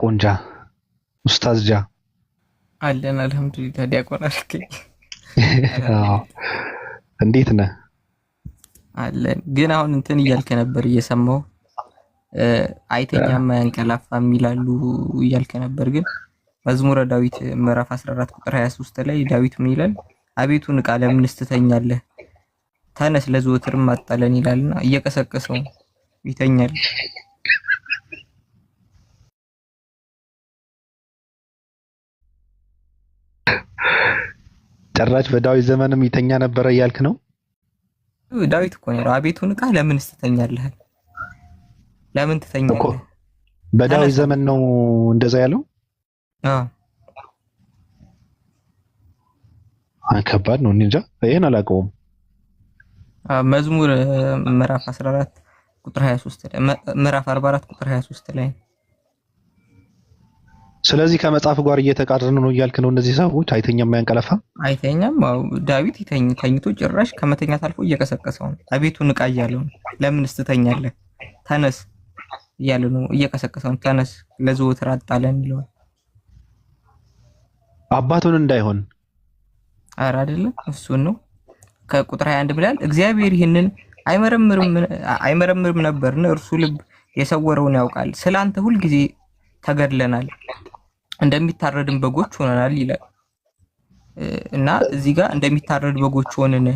ቆንጃ ኡስታዝ ጃ አለን አልሐምዱሊላህ። ዲያቆን አልከኝ አዎ እንዴት ነህ? አለን ግን አሁን እንትን እያልከ ነበር እየሰማው አይተኛም አያንቀላፋም ይላሉ እያልከ ነበር። ግን መዝሙረ ዳዊት ምዕራፍ 14 ቁጥር 23 ላይ ዳዊት ምን ይላል? አቤቱ ንቃ፣ ለምንስ ትተኛለህ? ተነስ ለዘወትርም አጣለን ይላልና እየቀሰቀሰው ይተኛል። ጭራሽ በዳዊት ዘመንም ይተኛ ነበረ እያልክ ነው? ዳዊት እኮ ነው አቤቱ ንቃ፣ ለምንስ ትተኛለህ? ለምን ትተኛለህ? በዳዊት ዘመን ነው እንደዛ ያለው? ከባድ ነው። እንጃ ይሄን አላውቀውም። መዝሙር ምዕራፍ 14 ቁጥር 23 ላይ ምዕራፍ 44 ቁጥር 23 ላይ። ስለዚህ ከመጽሐፍ ጋር እየተቃረኑ ነው እያልክ ነው? እነዚህ ሰዎች አይተኛም አያንቀላፋም? አይተኛም። ዳዊት ተኝቶ ጭራሽ ከመተኛት አልፎ እየቀሰቀሰው ነው። አቤቱ ንቃ እያለው ነው። ለምንስ ትተኛለህ? ተነስ እያለ ነው እየቀሰቀሰው ነው። ተነስ ለዘወትር አጣለን ይለዋል። አባቱን እንዳይሆን ኧረ አይደለም እሱን ነው። ከቁጥር 21 ብላል እግዚአብሔር ይህንን አይመረምርም ነበርን? እርሱ ልብ የሰወረውን ያውቃል። ስላንተ ሁልጊዜ ተገድለናል፣ እንደሚታረድን በጎች ሆነናል ይላል እና እዚህ ጋር እንደሚታረድ በጎች ሆነን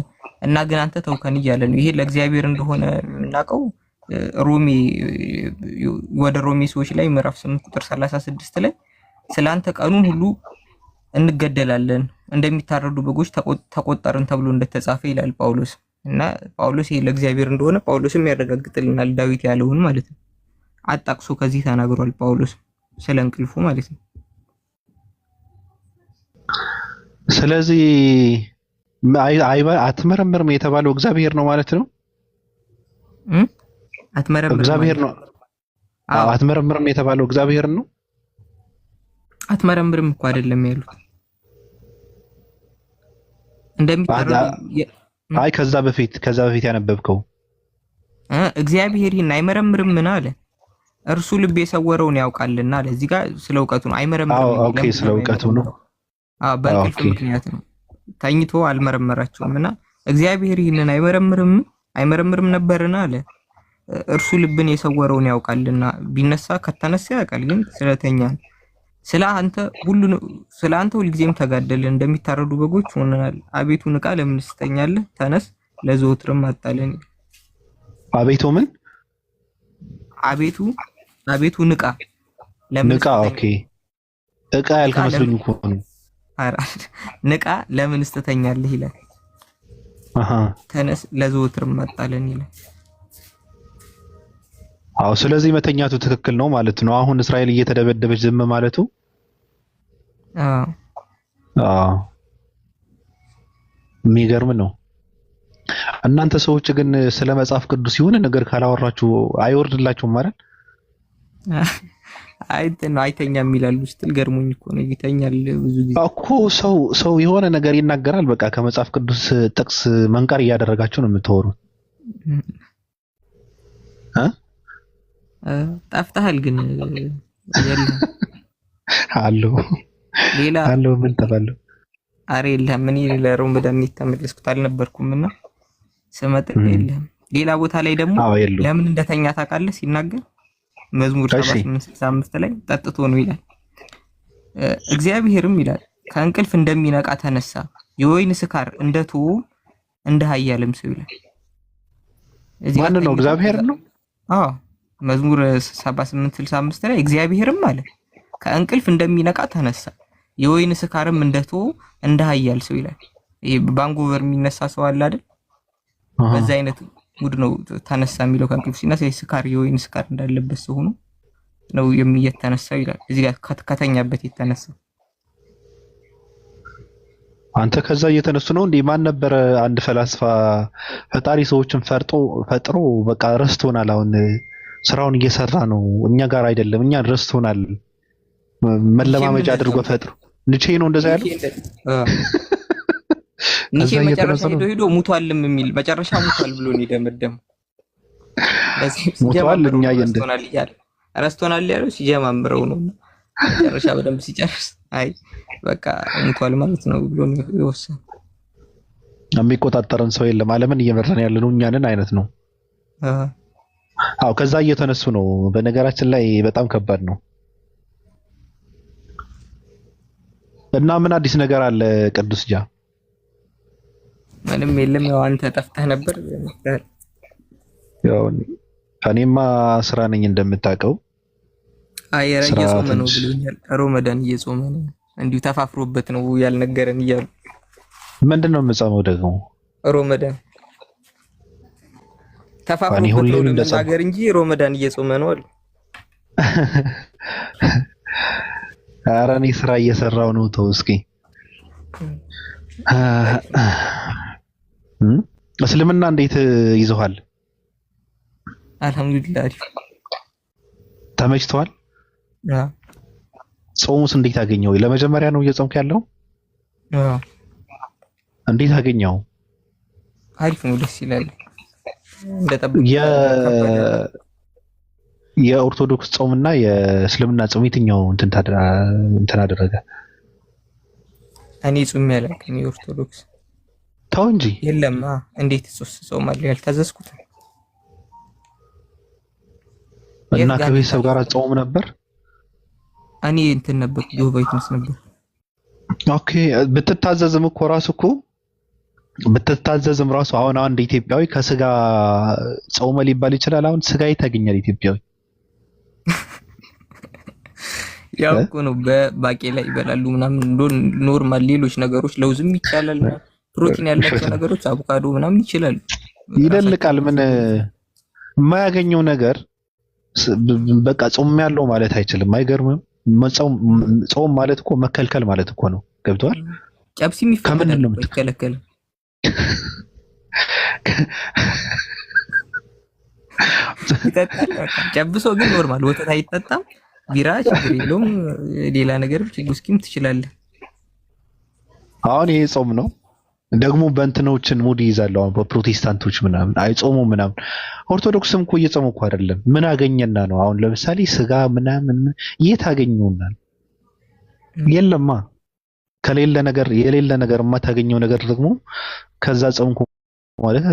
እና ግን አንተ ተውከን እያለ ነው። ይሄ ለእግዚአብሔር እንደሆነ የምናውቀው ወደ ሮሜ ሰዎች ላይ ምዕራፍ 8 ቁጥር 36 ላይ ስላንተ ቀኑን ሁሉ እንገደላለን እንደሚታረዱ በጎች ተቆጠርን ተብሎ እንደተጻፈ ይላል ጳውሎስ። እና ጳውሎስ ይሄ ለእግዚአብሔር እንደሆነ ጳውሎስም ያረጋግጥልናል፣ ዳዊት ያለውን ማለት ነው። አጣቅሶ ከዚህ ተናግሯል ጳውሎስ ስለ እንቅልፉ ማለት ነው። ስለዚህ አትመረምርም የተባለው እግዚአብሔር ነው ማለት ነው። አትመረምርም እግዚአብሔር ነው። አትመረምርም የተባለው እግዚአብሔር ነው። አትመረምርም እኮ አይደለም ያሉት እንደሚታረዱ። አይ ከዛ በፊት ያነበብከው እግዚአብሔር ይህን አይመረምርም ምን አለ? እርሱ ልብ የሰወረውን ያውቃልና አለ። እዚህ ጋር ስለ እውቀቱ ነው። አይመረምርም። ኦኬ ስለ እውቀቱ ነው። በእንቅልፍ ምክንያት ነው ተኝቶ አልመረመራቸውምና እግዚአብሔር ይህንን አይመረምርም ነበርና አለ። እርሱ ልብን የሰወረውን ያውቃልና ቢነሳ ከተነሳ ያውቃል፣ ግን ስለተኛ ስለ አንተ ሁልጊዜም ተጋደልን እንደሚታረዱ በጎች ሆነናል። አቤቱ ንቃ፣ ለምንስ ትተኛለህ? ተነስ ለዘወትርም አጣለን። አቤቱ ምን? አቤቱ ንቃ፣ ንቃ። ኦኬ እቃ ያልክ መስሎኝ እኮ ነው። ንቃ ለምንስ ትተኛለህ ይላል። ተነስ ለዘወትርም አጣለን ይላል። አዎ ስለዚህ መተኛቱ ትክክል ነው ማለት ነው። አሁን እስራኤል እየተደበደበች ዝም ማለቱ የሚገርም ነው። እናንተ ሰዎች ግን ስለ መጽሐፍ ቅዱስ የሆነ ነገር ካላወራችሁ አይወርድላችሁም ማለት አይተኛም ይላሉ ስትል ገርሞኝ እኮ ነው። ይተኛል ብዙ ጊዜ እኮ ሰው የሆነ ነገር ይናገራል። በቃ ከመጽሐፍ ቅዱስ ጥቅስ መንቀር እያደረጋችሁ ነው የምታወሩት። ጠፍተሃል ግን የለም አሎ ምን ተባለው? አሬ የለም ምን ለሮመዳን ተመለስኩት አልነበርኩምና ስመጥ የለም። ሌላ ቦታ ላይ ደግሞ ለምን እንደተኛ ታውቃለህ? ሲናገር መዝሙር 78:65 ላይ ጠጥቶ ነው ይላል። እግዚአብሔርም ይላል ከእንቅልፍ እንደሚነቃ ተነሳ፣ የወይን ስካር እንደተወ እንደ ኃያልም ሰው ይላል። ማን ነው? እግዚአብሔር ነው። መዝሙር 78:65 ላይ እግዚአብሔርም አለ ከእንቅልፍ እንደሚነቃ ተነሳ፣ የወይን ስካርም እንደተወ እንደ ኃያል ሰው ይላል። ይሄ ባንጎቨር የሚነሳ ሰው አለ አይደል? በዛ አይነት ሙድ ነው ተነሳ የሚለው። ከእንቅልፍ ሲነሳ ስካር የወይን ስካር እንዳለበት ሰው ሆኖ ነው የተነሳው ይላል። እዚህ ጋር ከተኛበት የተነሳ አንተ ከዛ እየተነሱ ነው እንዴ? ማን ነበረ አንድ ፈላስፋ ፈጣሪ ሰዎችን ፈጥሮ በቃ ረስቶናል፣ አሁን ስራውን እየሰራ ነው እኛ ጋር አይደለም፣ እኛ ረስቶናል፣ መለማመጃ አድርጎ ፈጥሮ ንቼ ነው እንደዛ ያለው። ንቼ መጨረሻ ሄዶ ሙቷልም የሚል መጨረሻ ሙቷል ብሎ ነው የደመደመው። ለዚህ ሙቷል እኛ ረስቶናል ያለው ሲጀማምረው ነው። መጨረሻ በደንብ ሲጨርስ አይ በቃ ሙቷል ማለት ነው ብሎ ነው የወሰነው። የሚቆጣጠረን ሰው የለም፣ ዓለምን እየመራን ያለነው እኛንን አይነት ነው። አዎ ከዛ እየተነሱ ነው። በነገራችን ላይ በጣም ከባድ ነው። እና ምን አዲስ ነገር አለ ቅዱስ ጃ? ምንም የለም። ያው አንተ ጠፍተህ ነበር። ያው እኔማ ስራ ነኝ እንደምታውቀው። አይ እየጾመ ነው ብሎኛል። ሮመዳን እየጾመ ነው እንዲሁ ተፋፍሮበት ነው ያልነገረን እያሉ። ምንድነው የምጾመው ደግሞ? ሮመዳን ተፋፍሮበት ነው ለመናገር እንጂ ሮመዳን እየጾመ ነው አሉ። ኧረ እኔ ስራ እየሰራው ነው። ተው እስኪ። እስልምና እንዴት ይዘዋል? አልሐምዱሊላህ ተመችቷል። ጾሙስ እንዴት አገኘው? ለመጀመሪያ ነው እየጾምክ ያለው? እንዴት አገኘው? አሪፍ ነው፣ ደስ ይላል። እንደጠበቅ የኦርቶዶክስ ጾምና የእስልምና ጾም የትኛው እንትን አደረገ? እኔ ጾም ያላቀኝ የኦርቶዶክስ። ተው እንጂ የለም። እንዴት ጾማለሁ ያልታዘዝኩት? እና ከቤተሰብ ጋር ጾም ነበር? እኔ እንትን ነበር ጆቫይትንስ ነበር። ኦኬ ብትታዘዝም እኮ ራሱ አሁን አንድ ኢትዮጵያዊ ከስጋ ጾመ ሊባል ይችላል። አሁን ስጋ ይታገኛል ኢትዮጵያዊ? ያው እኮ ነው በባቄላ ይበላሉ ምናምን ኖርማል። ሌሎች ነገሮች ለውዝም ይቻላል። ፕሮቲን ያላቸው ነገሮች አቮካዶ ምናምን ይችላሉ። ይደልቃል። ምን የማያገኘው ነገር በቃ ጾም ያለው ማለት አይችልም። አይገርምም? ጾም ማለት እኮ መከልከል ማለት እኮ ነው። ገብቷል? ጨብሲ የሚፈቀድ ነው ይከለከል። ጨብሶ ግን ኖርማል ወተት አይጠጣም። ቢራ ችግር የለውም። ሌላ ነገር ውስኪም ትችላለህ። አሁን ይሄ ጾም ነው ደግሞ በእንትኖችን ሙድ ይይዛል። አሁን በፕሮቴስታንቶች ምናምን አይጾሙም ምናምን። ኦርቶዶክስም እኮ እየጾሙ እኮ አይደለም። ምን አገኘና ነው? አሁን ለምሳሌ ስጋ ምናምን የት አገኘውናል? የለማ። ከሌለ ነገር የሌለ ነገር የማታገኘው ነገር ደግሞ ከዛ ጾምኩ ማለት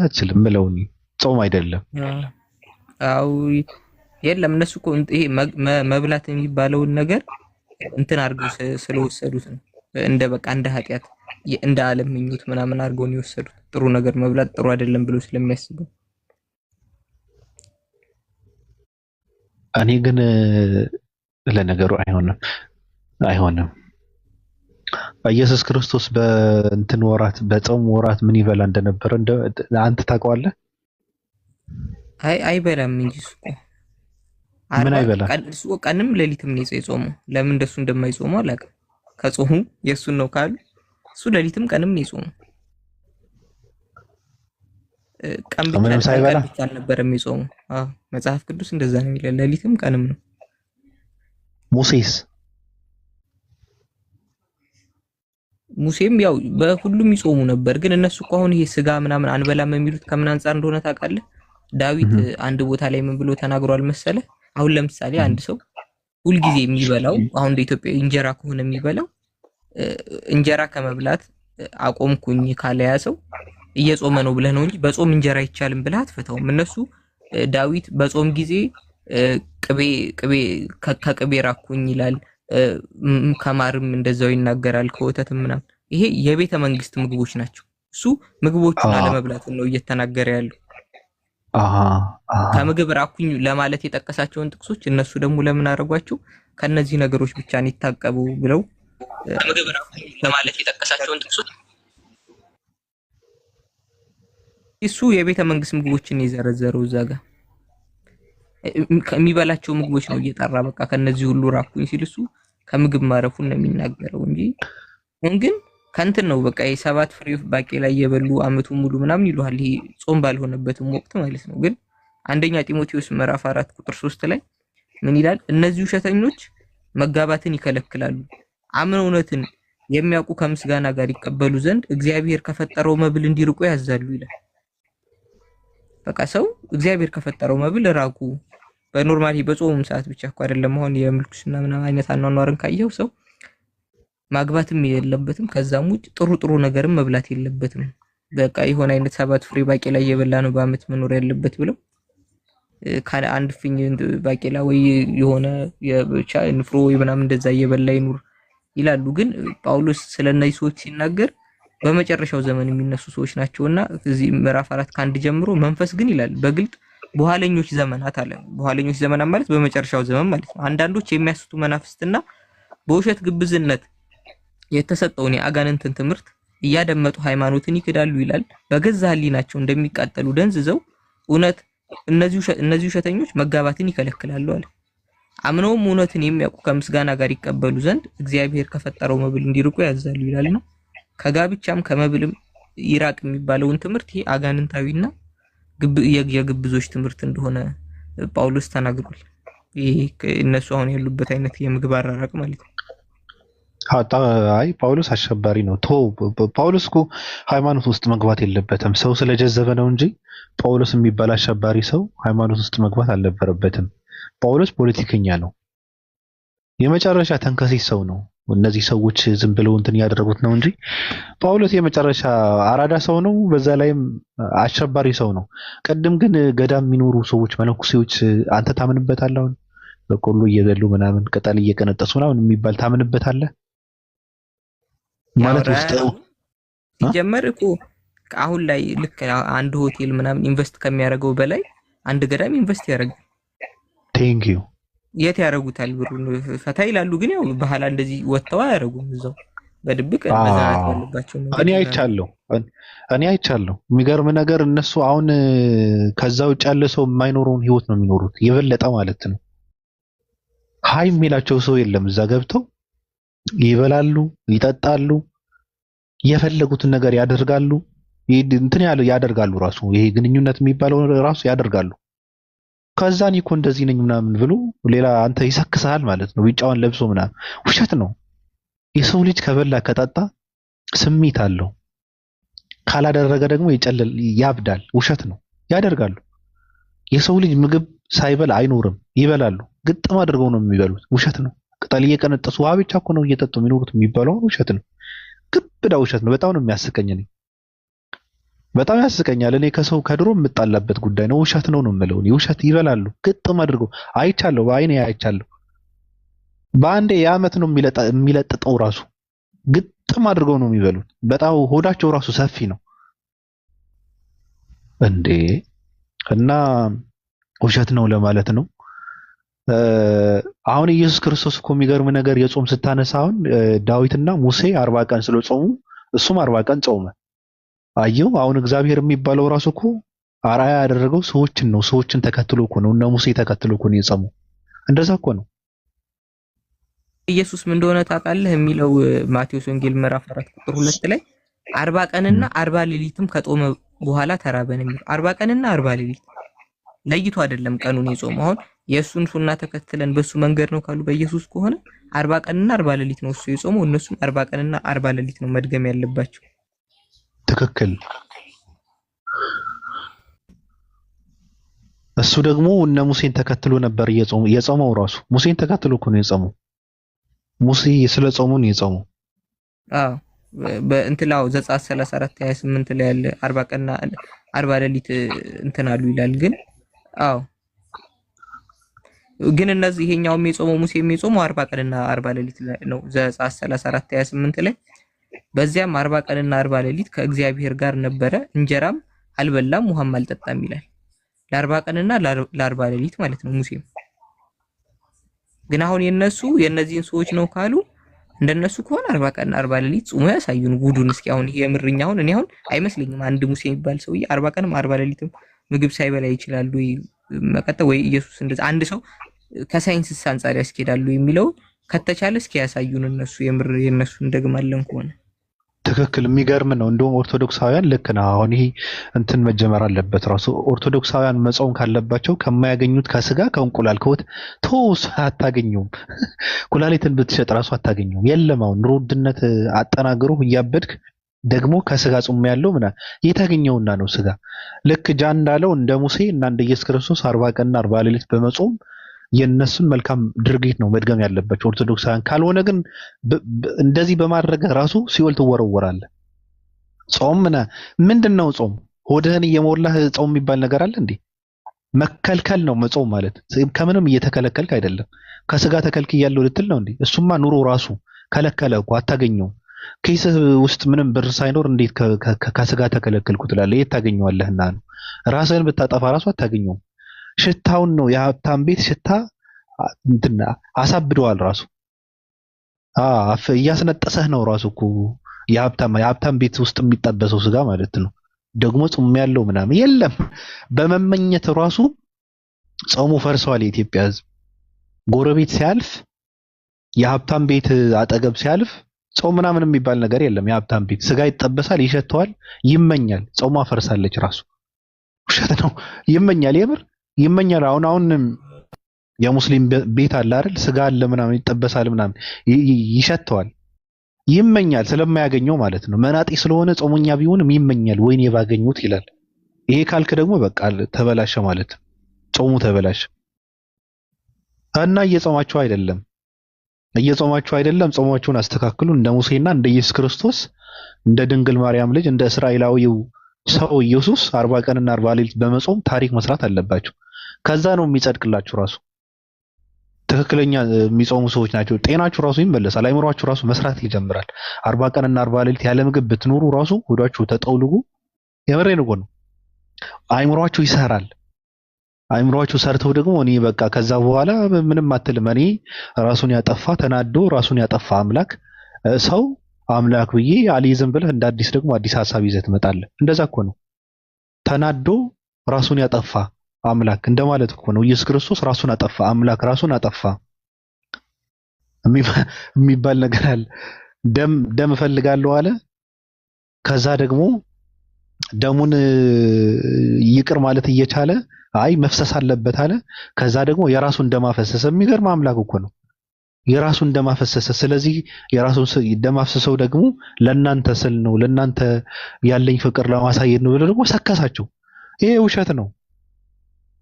አትችልም። ምለውኒ ጾም አይደለም። አው የለም እነሱ እኮ ይሄ መብላት የሚባለውን ነገር እንትን አድርገው ስለወሰዱት ነው። እንደ በቃ እንደ ኃጢያት እንደ ዓለም ምኞት ምናምን አድርገው ነው የወሰዱት። ጥሩ ነገር መብላት ጥሩ አይደለም ብሎ ስለሚያስቡ። እኔ ግን ለነገሩ አይሆንም። ኢየሱስ ክርስቶስ በጾም ወራት ምን ይበላ እንደነበረ አንተ ታውቀዋለህ? አይበላም እንጂ እሱ ምን አይበላም? ቀንም ሌሊትም ነው የጾመው። ለምን እንደሱ እንደማይጾመው አላውቅም። ከጾሙ የሱን ነው ካሉ እሱ ሌሊትም ቀንም ነው የጾመው። ቀን ብቻ አልነበረም የጾመው። መጽሐፍ ቅዱስ እንደዛ ነው የሚለው። ሌሊትም ቀንም ነው። ሙሴም ያው በሁሉም ይጾሙ ነበር። ግን እነሱ እኮ አሁን ይሄ ስጋ ምናምን አንበላም የሚሉት ከምን አንፃር እንደሆነ ታውቃለህ? ዳዊት አንድ ቦታ ላይ ምን ብሎ ተናግሯል መሰለ? አሁን ለምሳሌ አንድ ሰው ሁልጊዜ የሚበላው አሁን እንደ ኢትዮጵያ እንጀራ ከሆነ የሚበላው እንጀራ ከመብላት አቆምኩኝ ካለ ያ ሰው እየጾመ ነው ብለህ ነው እንጂ በጾም እንጀራ አይቻልም ብለህ አትፈታውም። እነሱ ዳዊት በጾም ጊዜ ከቅቤ ራኩኝ ይላል። ከማርም እንደዛው ይናገራል፣ ከወተትም ምናምን። ይሄ የቤተ መንግስት ምግቦች ናቸው። እሱ ምግቦቹን አለመብላት ነው እየተናገረ ያለው። ከምግብ ራኩኝ ለማለት የጠቀሳቸውን ጥቅሶች እነሱ ደግሞ ለምን አደረጓቸው? ከነዚህ ነገሮች ብቻ ነው ይታቀቡ ብለው ከምግብ ራኩኝ ለማለት የጠቀሳቸውን ጥቅሶች እሱ የቤተ መንግስት ምግቦችን የዘረዘረው እዛ ጋር ከሚበላቸው ምግቦች ነው እየጠራ በቃ ከነዚህ ሁሉ ራኩኝ ሲል እሱ ከምግብ ማረፉን ነው የሚናገረው እንጂ ግን ከንትን ነው በቃ የሰባት ፍሬ ባቄላ እየበሉ አመቱን ሙሉ ምናምን ይሉሃል። ይሄ ጾም ባልሆነበትም ወቅት ማለት ነው። ግን አንደኛ ጢሞቴዎስ ምዕራፍ 4 ቁጥር 3 ላይ ምን ይላል? እነዚህ ውሸተኞች መጋባትን ይከለክላሉ፣ አምነው እውነትን የሚያውቁ ከምስጋና ጋር ይቀበሉ ዘንድ እግዚአብሔር ከፈጠረው መብል እንዲርቁ ያዛሉ ይላል። በቃ ሰው እግዚአብሔር ከፈጠረው መብል ራቁ። በኖርማሊ በጾም ሰዓት ብቻ እኮ አይደለም። አሁን የምልኩስና ምናምን አይነት አኗኗርን ካየው ሰው ማግባትም የለበትም። ከዛም ውጭ ጥሩ ጥሩ ነገርም መብላት የለበትም። በቃ የሆነ አይነት 7 ፍሬ ባቄላ እየበላ ነው በአመት መኖር ያለበት ብለው ካለ አንድ ፍኝ ባቄላ ወይ የሆነ የብቻ ንፍሮ ወይ ምናምን እንደዛ እየበላ ይኑር ይላሉ። ግን ጳውሎስ ስለነዚህ ሰዎች ሲናገር በመጨረሻው ዘመን የሚነሱ ሰዎች ናቸውና እዚህ ምዕራፍ 4 ከአንድ ጀምሮ መንፈስ ግን ይላል በግልጥ በኋለኞች ዘመናት አለ። በኋለኞች ዘመናት ማለት በመጨረሻው ዘመን ማለት ነው። አንዳንዶች የሚያስቱ መናፍስትና በውሸት ግብዝነት የተሰጠውን የአጋንንትን ትምህርት እያደመጡ ሃይማኖትን ይክዳሉ ይላል። በገዛ ሕሊናቸው እንደሚቃጠሉ ደንዝዘው እውነት እነዚህ ውሸተኞች መጋባትን ይከለክላሉ አለ። አምነውም እውነትን የሚያውቁ ከምስጋና ጋር ይቀበሉ ዘንድ እግዚአብሔር ከፈጠረው መብል እንዲርቁ ያዛሉ ይላል ነው። ከጋብቻም ከመብልም ይራቅ የሚባለውን ትምህርት ይሄ አጋንንታዊና የግብዞች ትምህርት እንደሆነ ጳውሎስ ተናግሯል። ይሄ እነሱ አሁን ያሉበት አይነት የምግብ አራራቅ ማለት ነው። አይ ጳውሎስ አሸባሪ ነው። ጳውሎስ እኮ ሃይማኖት ውስጥ መግባት የለበትም። ሰው ስለጀዘበ ነው እንጂ ጳውሎስ የሚባል አሸባሪ ሰው ሃይማኖት ውስጥ መግባት አልነበረበትም። ጳውሎስ ፖለቲከኛ ነው። የመጨረሻ ተንከሲስ ሰው ነው። እነዚህ ሰዎች ዝም ብለው እንትን ያደረጉት ነው እንጂ ጳውሎስ የመጨረሻ አራዳ ሰው ነው። በዛ ላይም አሸባሪ ሰው ነው። ቅድም ግን ገዳም የሚኖሩ ሰዎች መነኩሴዎች አንተ ታምንበታለህ? አሁን በቆሎ እየበሉ ምናምን ቅጠል እየቀነጠሱ ምናምን የሚባል ታምንበታለህ? ማለት ውስጥ ሲጀመር እኮ አሁን ላይ ልክ አንድ ሆቴል ምናምን ኢንቨስት ከሚያደርገው በላይ አንድ ገዳም ኢንቨስት ያደርጋል። ቴንክ ዩ የት ያደርጉታል? ብሩን ፈታ ይላሉ። ግን ያው በኋላ እንደዚህ ወጥተው አያደርጉም። እዛው በድብቅ መዛናት ያለባቸው ነው። እኔ አይቻለሁ። የሚገርም ነገር እነሱ አሁን ከዛ ውጭ ያለ ሰው የማይኖረውን ህይወት ነው የሚኖሩት፣ የበለጠ ማለት ነው። ሀይ የሚላቸው ሰው የለም። እዛ ገብተው ይበላሉ፣ ይጠጣሉ፣ የፈለጉትን ነገር ያደርጋሉ። እንትን ያደርጋሉ ራሱ ይሄ ግንኙነት የሚባለው ራሱ ያደርጋሉ። ከዛ እኔ እኮ እንደዚህ ነኝ ምናምን ብሎ ሌላ አንተ ይሰክሳል ማለት ነው። ቢጫዋን ለብሶ ምናምን ውሸት ነው። የሰው ልጅ ከበላ ከጠጣ ስሜት አለው። ካላደረገ ደግሞ ያብዳል። ውሸት ነው። ያደርጋሉ። የሰው ልጅ ምግብ ሳይበላ አይኖርም። ይበላሉ። ግጥም አድርገው ነው የሚበሉት። ውሸት ነው። ቅጠል እየቀነጠሱ ውሃ ብቻ እኮ ነው እየጠጡ የሚኖሩት የሚባለው ውሸት ነው። ግብዳ ውሸት ነው። በጣም ነው የሚያስቀኝ። በጣም ያስቀኛል። እኔ ከሰው ከድሮ የምጣላበት ጉዳይ ነው። ውሸት ነው የምለው። ውሸት ይበላሉ። ግጥም አድርገው አይቻለሁ፣ በአይኔ አይቻለሁ። በአንዴ የዓመት ነው የሚለጥጠው ራሱ ግጥም አድርገው ነው የሚበሉት። በጣም ሆዳቸው ራሱ ሰፊ ነው እንዴ! እና ውሸት ነው ለማለት ነው። አሁን ኢየሱስ ክርስቶስ እኮ የሚገርም ነገር የጾም ስታነሳ አሁን ዳዊትና ሙሴ 40 ቀን ስለጾሙ እሱም 40 ቀን ጾመ። አየው አሁን እግዚአብሔር የሚባለው ራሱ እኮ አርአያ ያደረገው ሰዎችን ነው። ሰዎችን ተከትሎ እኮ ነው። እነ ሙሴ ተከትሎ እኮ ነው የጾሙ። እንደዛ እኮ ነው። ኢየሱስ ምን እንደሆነ ታውቃለህ የሚለው ማቴዎስ ወንጌል ምዕራፍ 4 ቁጥር 2 ላይ 40 ቀንና 40 ሌሊትም ከጦመ በኋላ ተራበን የሚለው 40 ቀንና 40 ሌሊት ለይቶ አይደለም ቀኑን የጾመው። አሁን የእሱን ሱና ተከትለን በሱ መንገድ ነው ካሉ በኢየሱስ ከሆነ 40 ቀንና 40 ሌሊት ነው እሱ የጾመው። እነሱም 40 ቀንና 40 ሌሊት ነው መድገም ያለባቸው። ትክክል። እሱ ደግሞ እነ ሙሴን ተከትሎ ነበር የጾመው። ራሱ ሙሴን ተከትሎ እኮ ነው የጾመው። ሙሴ ስለ ጾሙ ነው የጾመው። አዎ በእንትላው ዘጸአት 34:28 ላይ ያለ 40 ቀንና 40 ሌሊት እንትን አሉ ይላል። ግን አዎ ግን እነዚህ ይሄኛው የጾመው ሙሴ የጾመው 40 ቀንና 40 ሌሊት ነው። ዘጸአት 34:28 ላይ በዚያም 40 ቀንና 40 ሌሊት ከእግዚአብሔር ጋር ነበረ፣ እንጀራም አልበላም ውሃም አልጠጣም ይላል። ለ40 ቀንና ለ40 ሌሊት ማለት ነው ሙሴም። ግን አሁን የነዚህን ሰዎች ነው ካሉ እንደነሱ ከሆነ 40 ቀንና 40 ሌሊት ጾሙ ያሳዩን ጉዱን። እስኪ አሁን ይሄ የምርኛ አሁን እኔ አሁን አይመስልኝም አንድ ሙሴ የሚባል ሰውዬ 40 ቀንም 40 ሌሊትም ምግብ ሳይበላ ይችላል ወይ መቀጠል ወይ ኢየሱስ እንደዛ አንድ ሰው ከሳይንስ አንፃር ያስኬዳሉ የሚለው ከተቻለ እስኪ ያሳዩን እነሱ የምር የነሱ እንደግማለን ከሆነ ትክክል የሚገርም ነው። እንደውም ኦርቶዶክሳውያን ልክ ነው። አሁን ይሄ እንትን መጀመር አለበት ራሱ ኦርቶዶክሳውያን መጾም ካለባቸው ከማያገኙት ከስጋ ከእንቁላል ከወት ተውስ አታገኙም። ኩላሊትን ብትሸጥ ራሱ አታገኙም። የለም አሁን ኑሮ ውድነት አጠናግሮ እያበድክ ደግሞ ከስጋ ጾም ያለው የታገኘውና ነው ስጋ ልክ ጃን እንዳለው እንደ ሙሴ እና እንደ ኢየሱስ ክርስቶስ 40 ቀንና 40 ሌሊት በመጾም የነሱን መልካም ድርጊት ነው መድገም ያለባቸው ኦርቶዶክሳውያን። ካልሆነ ግን እንደዚህ በማድረግ ራሱ ሲኦል ትወረወራለህ። ጾም ምንድነው? ጾም ሆድህን እየሞላህ ጾም የሚባል ነገር አለ እንዴ? መከልከል ነው መጾም ማለት። ከምንም እየተከለከልክ አይደለም። ከስጋ ተከልክያለሁ ልትል ነው እንዴ? እሱማ ኑሮ ራሱ ከለከለ እኮ አታገኘው። ኪስህ ውስጥ ምንም ብር ሳይኖር እንዴት ከስጋ ተከለከልኩ ትላለህ? የት ታገኘዋለህና ነው? ራስህን ብታጠፋ ራሱ አታገኘውም። ሽታውን ነው የሀብታም ቤት ሽታ እንትና አሳብደዋል ራሱ እያስነጠሰህ ነው ራሱ እኮ የሀብታም ቤት ውስጥ የሚጠበሰው ስጋ ማለት ነው። ደግሞ ጾም ያለው ምናምን የለም። በመመኘት ራሱ ጾሙ ፈርሰዋል። የኢትዮጵያ ሕዝብ ጎረቤት ሲያልፍ የሀብታም ቤት አጠገብ ሲያልፍ ጾም ምናምን የሚባል ነገር የለም። የሀብታም ቤት ስጋ ይጠበሳል፣ ይሸተዋል፣ ይመኛል። ጾሟ ፈርሳለች ራሱ ውሸት ነው። ይመኛል፣ የምር ይመኛል። አሁን የሙስሊም ቤት አለ አይደል? ስጋ አለ ምናምን ይጠበሳል ምናምን ይሸተዋል፣ ይመኛል ስለማያገኘው ማለት ነው። መናጤ ስለሆነ ጾመኛ ቢሆንም ይመኛል፣ ወይኔ ባገኙት ይላል። ይሄ ካልክ ደግሞ በቃ ተበላሸ ማለት ጾሙ ተበላሸ። እና እየጾማችሁ አይደለም፣ ጾማችሁን አስተካክሉ። እንደ ሙሴና እንደ ኢየሱስ ክርስቶስ እንደ ድንግል ማርያም ልጅ እንደ እስራኤላዊው ሰው ኢየሱስ 40 ቀንና 40 ሌሊት በመጾም ታሪክ መስራት አለባችሁ። ከዛ ነው የሚጸድቅላችሁ። ራሱ ትክክለኛ የሚጾሙ ሰዎች ናቸው። ጤናችሁ ራሱ ይመለሳል። አይምሯችሁ ራሱ መስራት ይጀምራል። 40 ቀንና 40 ሌሊት ያለ ምግብ ብትኖሩ ራሱ ሆዳችሁ ተጠውልጉ። የምሬን እኮ ነው። አይምሯችሁ ይሰራል። አይምሯችሁ ሰርተው ደግሞ እኔ በቃ ከዛ በኋላ ምንም አትልም። እኔ ራሱን ያጠፋ ተናዶ ራሱን ያጠፋ አምላክ ሰው አምላክ ብዬ አልይዝም ብለህ እንደ አዲስ ደግሞ አዲስ ሐሳብ ይዘህ ትመጣለህ። እንደዛ እኮ ነው። ተናዶ ራሱን ያጠፋ አምላክ እንደማለት እኮ ነው። ኢየሱስ ክርስቶስ ራሱን አጠፋ፣ አምላክ ራሱን አጠፋ የሚባል ነገር አለ። ደም እፈልጋለሁ አለ። ከዛ ደግሞ ደሙን ይቅር ማለት እየቻለ አይ መፍሰስ አለበት አለ። ከዛ ደግሞ የራሱን ደም አፈሰሰ። የሚገርም አምላክ እኮ ነው። የራሱን ደም አፈሰሰ። ስለዚህ የራሱን ደም አፍሰሰው ደግሞ ለእናንተ ስል ነው፣ ለእናንተ ያለኝ ፍቅር ለማሳየት ነው ብሎ ደግሞ ሰከሳቸው። ይሄ ውሸት ነው።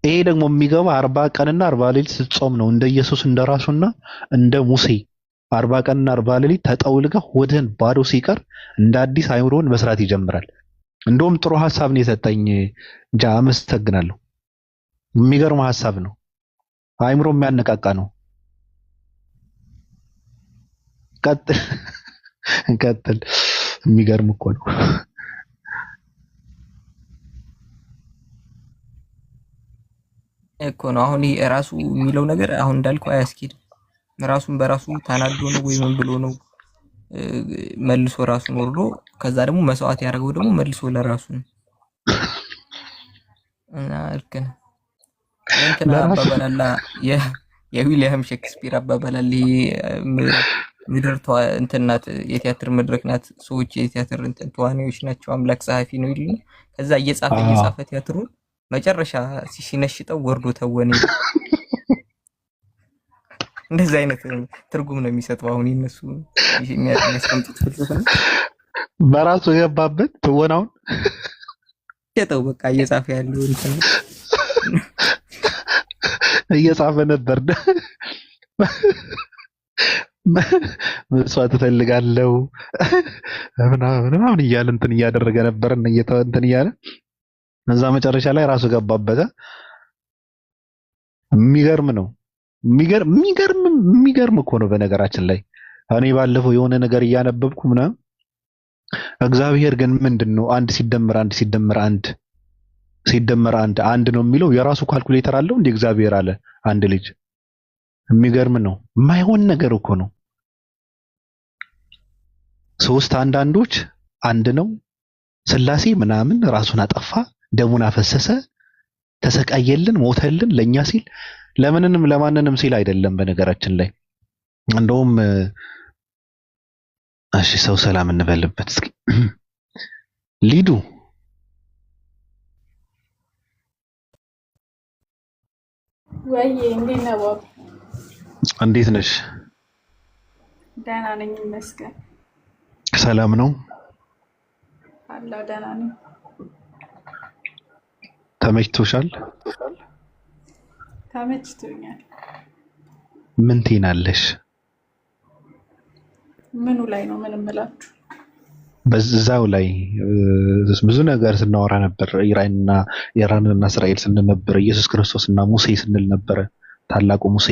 ይሄ ደግሞ የሚገባ 40 ቀንና 40 ሌሊት ስትጾም ነው። እንደ ኢየሱስ እንደራሱና እንደ ሙሴ 40 ቀንና 40 ሌሊት ተጠውልገህ ሆድህን ባዶ ሲቀር እንደ አዲስ አይምሮን መስራት ይጀምራል። እንደውም ጥሩ ሐሳብ ነው የሰጠኝ እንጃ፣ አመሰግናለሁ። የሚገርም ሐሳብ ነው። አይምሮ የሚያነቃቃ ነው። ቀጥል። የሚገርም እኮ ነው እኮ ነው። አሁን ይሄ ራሱ የሚለው ነገር አሁን እንዳልከው አያስኬድም። ራሱን በራሱ ተናዶ ነው ወይ ምን ብሎ ነው መልሶ ራሱን ወርዶ ከዛ ደግሞ መስዋዕት ያደረገው ደግሞ መልሶ ለራሱ ነው። እና ልክ ነው። እንትና አባባላላ የዊሊያም ሼክስፒር አባባላል ምድር እንትናት የቲያትር መድረክ ናት፣ ሰዎች የቲያትር እንትን ተዋናዮች ናቸው፣ አምላክ ጸሐፊ ነው ይልና ከዛ እየጻፈ ቲያትሩን መጨረሻ ሲነሽጠው ወርዶ ተወነ። እንደዚህ አይነት ትርጉም ነው የሚሰጠው። አሁን እነሱ የሚያስቀምጡት ፍልስፍና በራሱ የገባበት ትወናውን ሸጠው በቃ እየጻፈ ያለው እንትን እየጻፈ ነበር። መስዋዕት እፈልጋለሁ ምናምን እያለ እንትን እያደረገ ነበር እንትን እያለ እዛ መጨረሻ ላይ ራሱ ገባበት። የሚገርም ነው። የሚገርም እኮ ነው። በነገራችን ላይ እኔ ባለፈው የሆነ ነገር እያነበብኩ ምናምን እግዚአብሔር ግን ምንድነው አንድ ሲደመር አንድ ነው የሚለው የራሱ ካልኩሌተር አለው እንደ እግዚአብሔር አለ አንድ ልጅ። የሚገርም ነው። የማይሆን ነገር እኮ ነው። ሶስት አንዳንዶች አንድ ነው። ስላሴ ምናምን ራሱን አጠፋ፣ ደሙን አፈሰሰ፣ ተሰቃየልን፣ ሞተልን ለኛ ሲል ለምንንም ለማንንም ሲል አይደለም። በነገራችን ላይ እንደውም እሺ ሰው ሰላም እንበልበት እስኪ። ሊዱ ወይ እንዴት ነው ባብ? እንዴት ነሽ? ደህና ነኝ ይመስገን። ሰላም ነው? አለሁ ደህና ነኝ። ተመችቶሻል? ተመችቶኛል። ምን ትይናለሽ? ምኑ ላይ ነው ምን እምላችሁ? በዛው ላይ ብዙ ነገር ስናወራ ነበር። ኢራንና እስራኤል ስንል ነበር። ኢየሱስ ክርስቶስና ሙሴ ስንል ነበር። ታላቁ ሙሴ።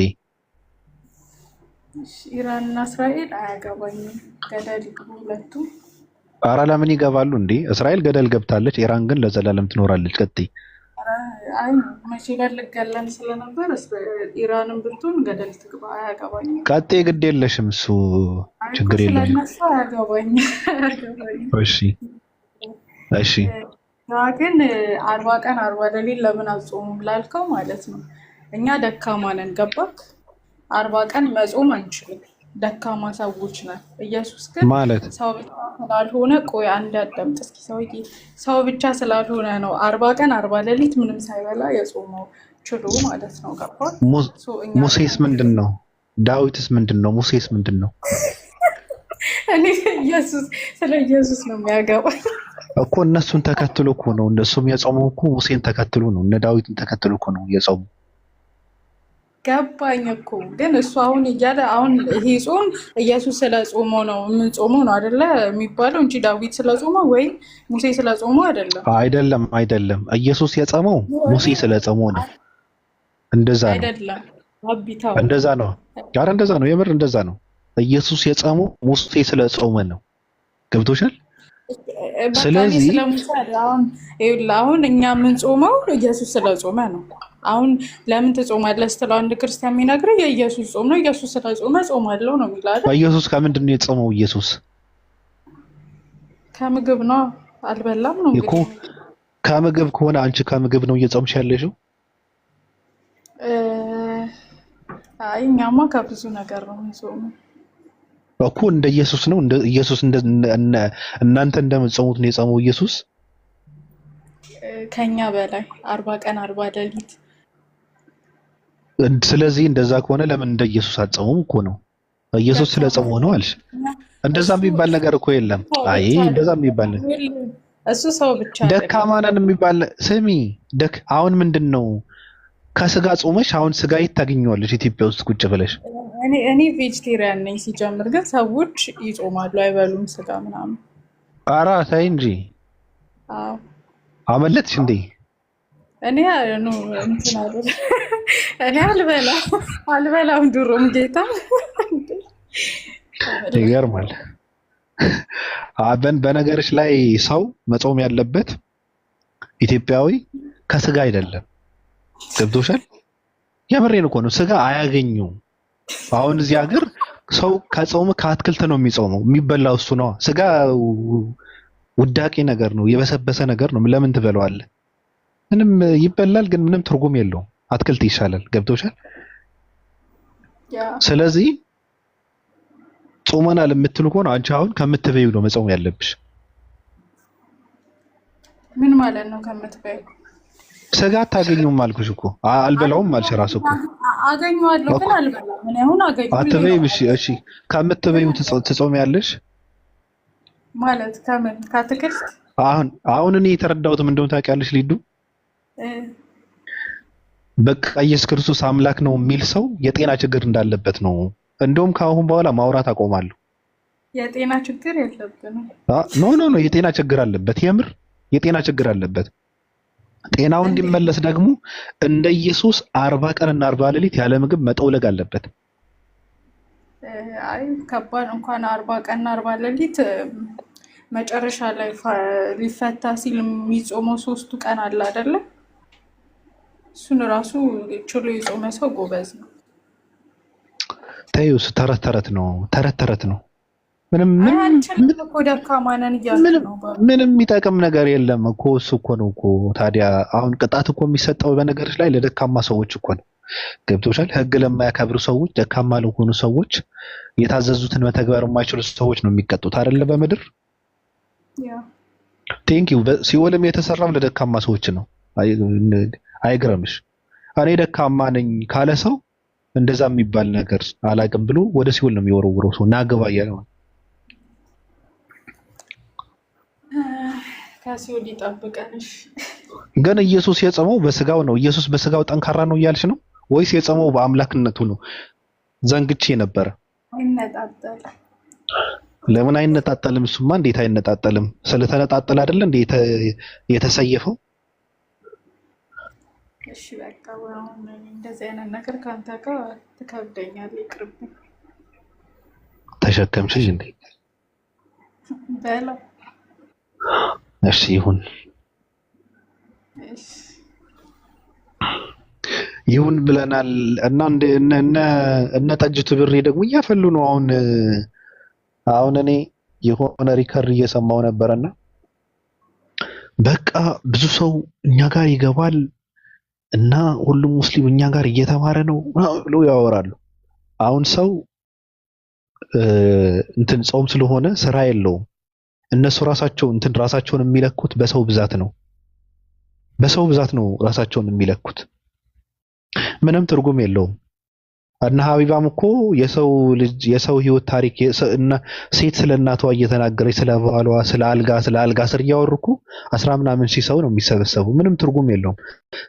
ኢራንና እስራኤል አያገባኝም። ገደል ይግቡ ሁለቱ። ኧረ ለምን ይገባሉ እንዴ? እስራኤል ገደል ገብታለች፣ ኢራን ግን ለዘላለም ትኖራለች። ቀጥይ። አይ መቼ ጋር ልገለን ስለነበር ኢራንን ብትሆን ገደል ትግባ፣ አያገባኝም። ቀጥይ፣ ግድ የለሽም እሱ ችግር የለም። ስለነሱ አያገባኝም። እሺ እሺ። ግን 40 ቀን 40 ሌሊት ለምን አጾሙም ላልከው ማለት ነው እኛ ደካማ ነን። ገባክ? 40 ቀን መጾም አንችልም፣ ደካማ ሰዎች ነን። ኢየሱስ ግን ማለት ሰው ብቻ ስላልሆነ ቆይ አንድ አዳምጥ እስኪ ሰውዬ፣ ሰው ብቻ ስላልሆነ ነው 40 ቀን 40 ሌሊት ምንም ሳይበላ የጾመው ችሎ ማለት ነው። ገባክ? ሙሴስ ምንድን ነው? ዳዊትስ ምንድን ነው? ሙሴስ ምንድን ነው? እኔ ኢየሱስ ስለ ኢየሱስ ነው የሚያገባኝ እኮ። እነሱን ተከትሎ እኮ ነው እነሱም የጾመው እኮ ሙሴን ተከትሎ ነው፣ እነ ዳዊትን ተከትሎ እኮ ነው የጾሙ። ገባኝ እኮ ግን እሱ አሁን እያለ አሁን ይሄ ጾም ኢየሱስ ስለጾመው ነው የምንጾመው ነው አይደለ የሚባለው እንጂ ዳዊት ስለጾመው ወይም ሙሴ ስለጾመው አይደለም። አይደለም አይደለም፣ ኢየሱስ የጾመው ሙሴ ስለጾመው ነው። እንደዛ ነው አይደለም አቢታው፣ እንደዛ ነው። ኧረ እንደዛ ነው፣ የምር እንደዛ ነው። ኢየሱስ የጾመው ሙሴ ስለጾመ ነው። ገብቶሻል? ስለዚህ አሁን እኛ የምንጾመው ኢየሱስ ስለጾመ ነው። አሁን ለምን ትጾማለህ ስትለው አንድ ክርስቲያን የሚነግርህ የኢየሱስ ጾም ነው፣ ኢየሱስ ስለጾመ ጾማለሁ ነው የሚለው። ኢየሱስ ከምንድን ነው የጾመው? ኢየሱስ ከምግብ ነው፣ አልበላም ነው እኮ። ከምግብ ከሆነ አንቺ ከምግብ ነው እየጾምሽ ያለሽው? አይ እኛማ ከብዙ ነገር ነው የምንጾመው እኮ። እንደ ኢየሱስ ነው እንደ ኢየሱስ እናንተ እንደምትጾሙት ነው የጾመው ኢየሱስ። ከኛ በላይ 40 ቀን 40 ሌሊት። ስለዚህ እንደዛ ከሆነ ለምን እንደ ኢየሱስ አትጾሙም እኮ ነው። ኢየሱስ ስለጾመው ነው አልሽ። እንደዛ የሚባል ነገር እኮ የለም። አይ እንደዛ የሚባል እሱ ሰው ብቻ ደካማ ነን የሚባል ስሚ። አሁን ምንድን ነው ከስጋ ጾመሽ አሁን ስጋ የት ታገኘዋለሽ? ኢትዮጵያ ውስጥ ቁጭ ብለሽ። እኔ ቬጅቴሪያን ነኝ ሲጀምር፣ ግን ሰዎች ይጾማሉ አይበሉም ስጋ ምናምን። ኧረ ተይ እንጂ። አዎ አመለጥሽ እንዴ? እኔ አልበላም ድሮም ጌታ። ይገርማል። በነገርሽ ላይ ሰው መጾም ያለበት ኢትዮጵያዊ ከስጋ አይደለም። ገብቶሻል? የምሬን እኮ ነው። ስጋ አያገኙም። አሁን እዚህ ሀገር ሰው ከጾም ከአትክልት ነው የሚጾመው። የሚበላው እሱ ነው። ስጋ ውዳቂ ነገር ነው፣ የበሰበሰ ነገር ነው። ለምን ትበለዋለህ? ምንም ይበላል፣ ግን ምንም ትርጉም የለውም። አትክልት ይሻላል። ገብቶሻል? ስለዚህ ጾመናል የምትሉ ከሆነ አንቺ አሁን ከምትበዩ ነው መጾም ያለብሽ። ምን ማለት ነው ከምትበዩ? ስጋ አታገኙም አልኩሽ እኮ። አልበላውም አልሽ እራሱ እኮ። አገኘዋለሁ ግን አልበላም። ምን አሁን አገኘው አትበይም። እሺ ከምትበዩ ትጾሚያለሽ ማለት ከምን? ከአትክልት። አሁን እኔ የተረዳሁት ምን እንደሆነ ታውቂያለሽ ሊዱ? በቃ ኢየሱስ ክርስቶስ አምላክ ነው የሚል ሰው የጤና ችግር እንዳለበት ነው። እንደውም ከአሁን በኋላ ማውራት አቆማለሁ። የጤና ችግር የለብንም። ኖ የጤና ችግር አለበት። የምር የጤና ችግር አለበት። ጤናው እንዲመለስ ደግሞ እንደ ኢየሱስ 40 ቀንና 40 ሌሊት ያለ ምግብ መጠውለግ አለበት። አይ ከባድ እንኳን 40 ቀንና 40 ሌሊት መጨረሻ ላይ ሊፈታ ሲል የሚጾመው 3 ቀን አለ አይደለ? እሱን ራሱ ችሎ የጾመ ሰው ጎበዝ ነው። ተይው፣ ተረት ተረት ነው። ምንም የሚጠቅም ነገር የለም እኮ። እሱ እኮ ነው እኮ። ታዲያ አሁን ቅጣት እኮ የሚሰጠው በነገሮች ላይ ለደካማ ሰዎች እኮ ነው። ገብቶሻል? ህግ ለማያከብሩ ሰዎች፣ ደካማ ለሆኑ ሰዎች፣ የታዘዙትን መተግበር የማይችሉ ሰዎች ነው የሚቀጡት አይደለ? በምድር ቴንኪው። ሲኦልም የተሰራው ለደካማ ሰዎች ነው። አይግረምሽ። እኔ ደካማ ነኝ ካለ ሰው እንደዛ የሚባል ነገር አላቅም ብሎ ወደ ሲኦል ነው የሚወረውረው ሰው ናገባ እያለ ነው። ከሲኦል ይጠብቀንሽ። ግን ኢየሱስ የጾመው በስጋው ነው። ኢየሱስ በስጋው ጠንካራ ነው እያልሽ ነው ወይስ የጾመው በአምላክነቱ ነው? ዘንግቼ ነበረ። አይነጣጠልም። ለምን አይነጣጠልም? እሱማ እንዴት አይነጣጠልም? ስለተነጣጠለ አይደለ እንዴ የተሰየፈው? እሺ በቃ አሁን እንደዚህ አይነት ነገር ካንተ ጋር ትከብደኛለህ፣ ይቅርብኝ። ተሸከምሽኝ እንዴ? በላ እሺ ይሁን ይሁን ብለናል። እና እነ ጠጅቱ ብሬ ደግሞ እያፈሉ ነው አሁን እኔ የሆነ ሪከር እየሰማው ነበርና በቃ ብዙ ሰው እኛ ጋር ይገባል እና ሁሉም ሙስሊም እኛ ጋር እየተማረ ነው ብሎ ያወራሉ። አሁን ሰው እንትን ጾም ስለሆነ ስራ የለውም። እነሱ ራሳቸውን የሚለኩት በሰው ብዛት ነው። በሰው ብዛት ነው ራሳቸውን የሚለኩት። ምንም ትርጉም የለውም። እና ሀቢባም እኮ የሰው ህይወት ታሪክ ሴት ስለ እናቷ እየተናገረች ስለ ባሏ ስለ አልጋ ስር እያወሩ እኮ 10 ምናምን ሺህ ሰው ነው የሚሰበሰቡ። ምንም ትርጉም የለውም።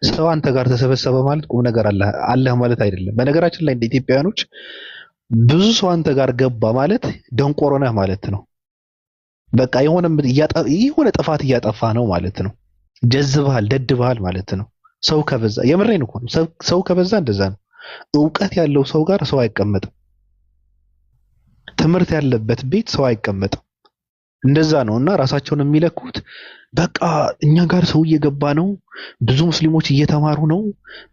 ሰው አንተ ጋር ተሰበሰበ ማለት ቁም ነገር አለህ ማለት አይደለም። በነገራችን ላይ እንደ ኢትዮጵያውያኖች ብዙ ሰው አንተ ጋር ገባ ማለት ደንቆሮ ነህ ማለት ነው። በቃ የሆነ ጥፋት እያጠፋ ነው ማለት ነው። ጀዝበሃል፣ ደድበሃል ማለት ነው። ሰው ከበዛ የምሬን እኮ ነው። ሰው ከበዛ እንደዛ ነው። እውቀት ያለው ሰው ጋር ሰው አይቀመጥም። ትምህርት ያለበት ቤት ሰው አይቀመጥም። እንደዛ ነው። እና ራሳቸውን የሚለኩት በቃ እኛ ጋር ሰው እየገባ ነው፣ ብዙ ሙስሊሞች እየተማሩ ነው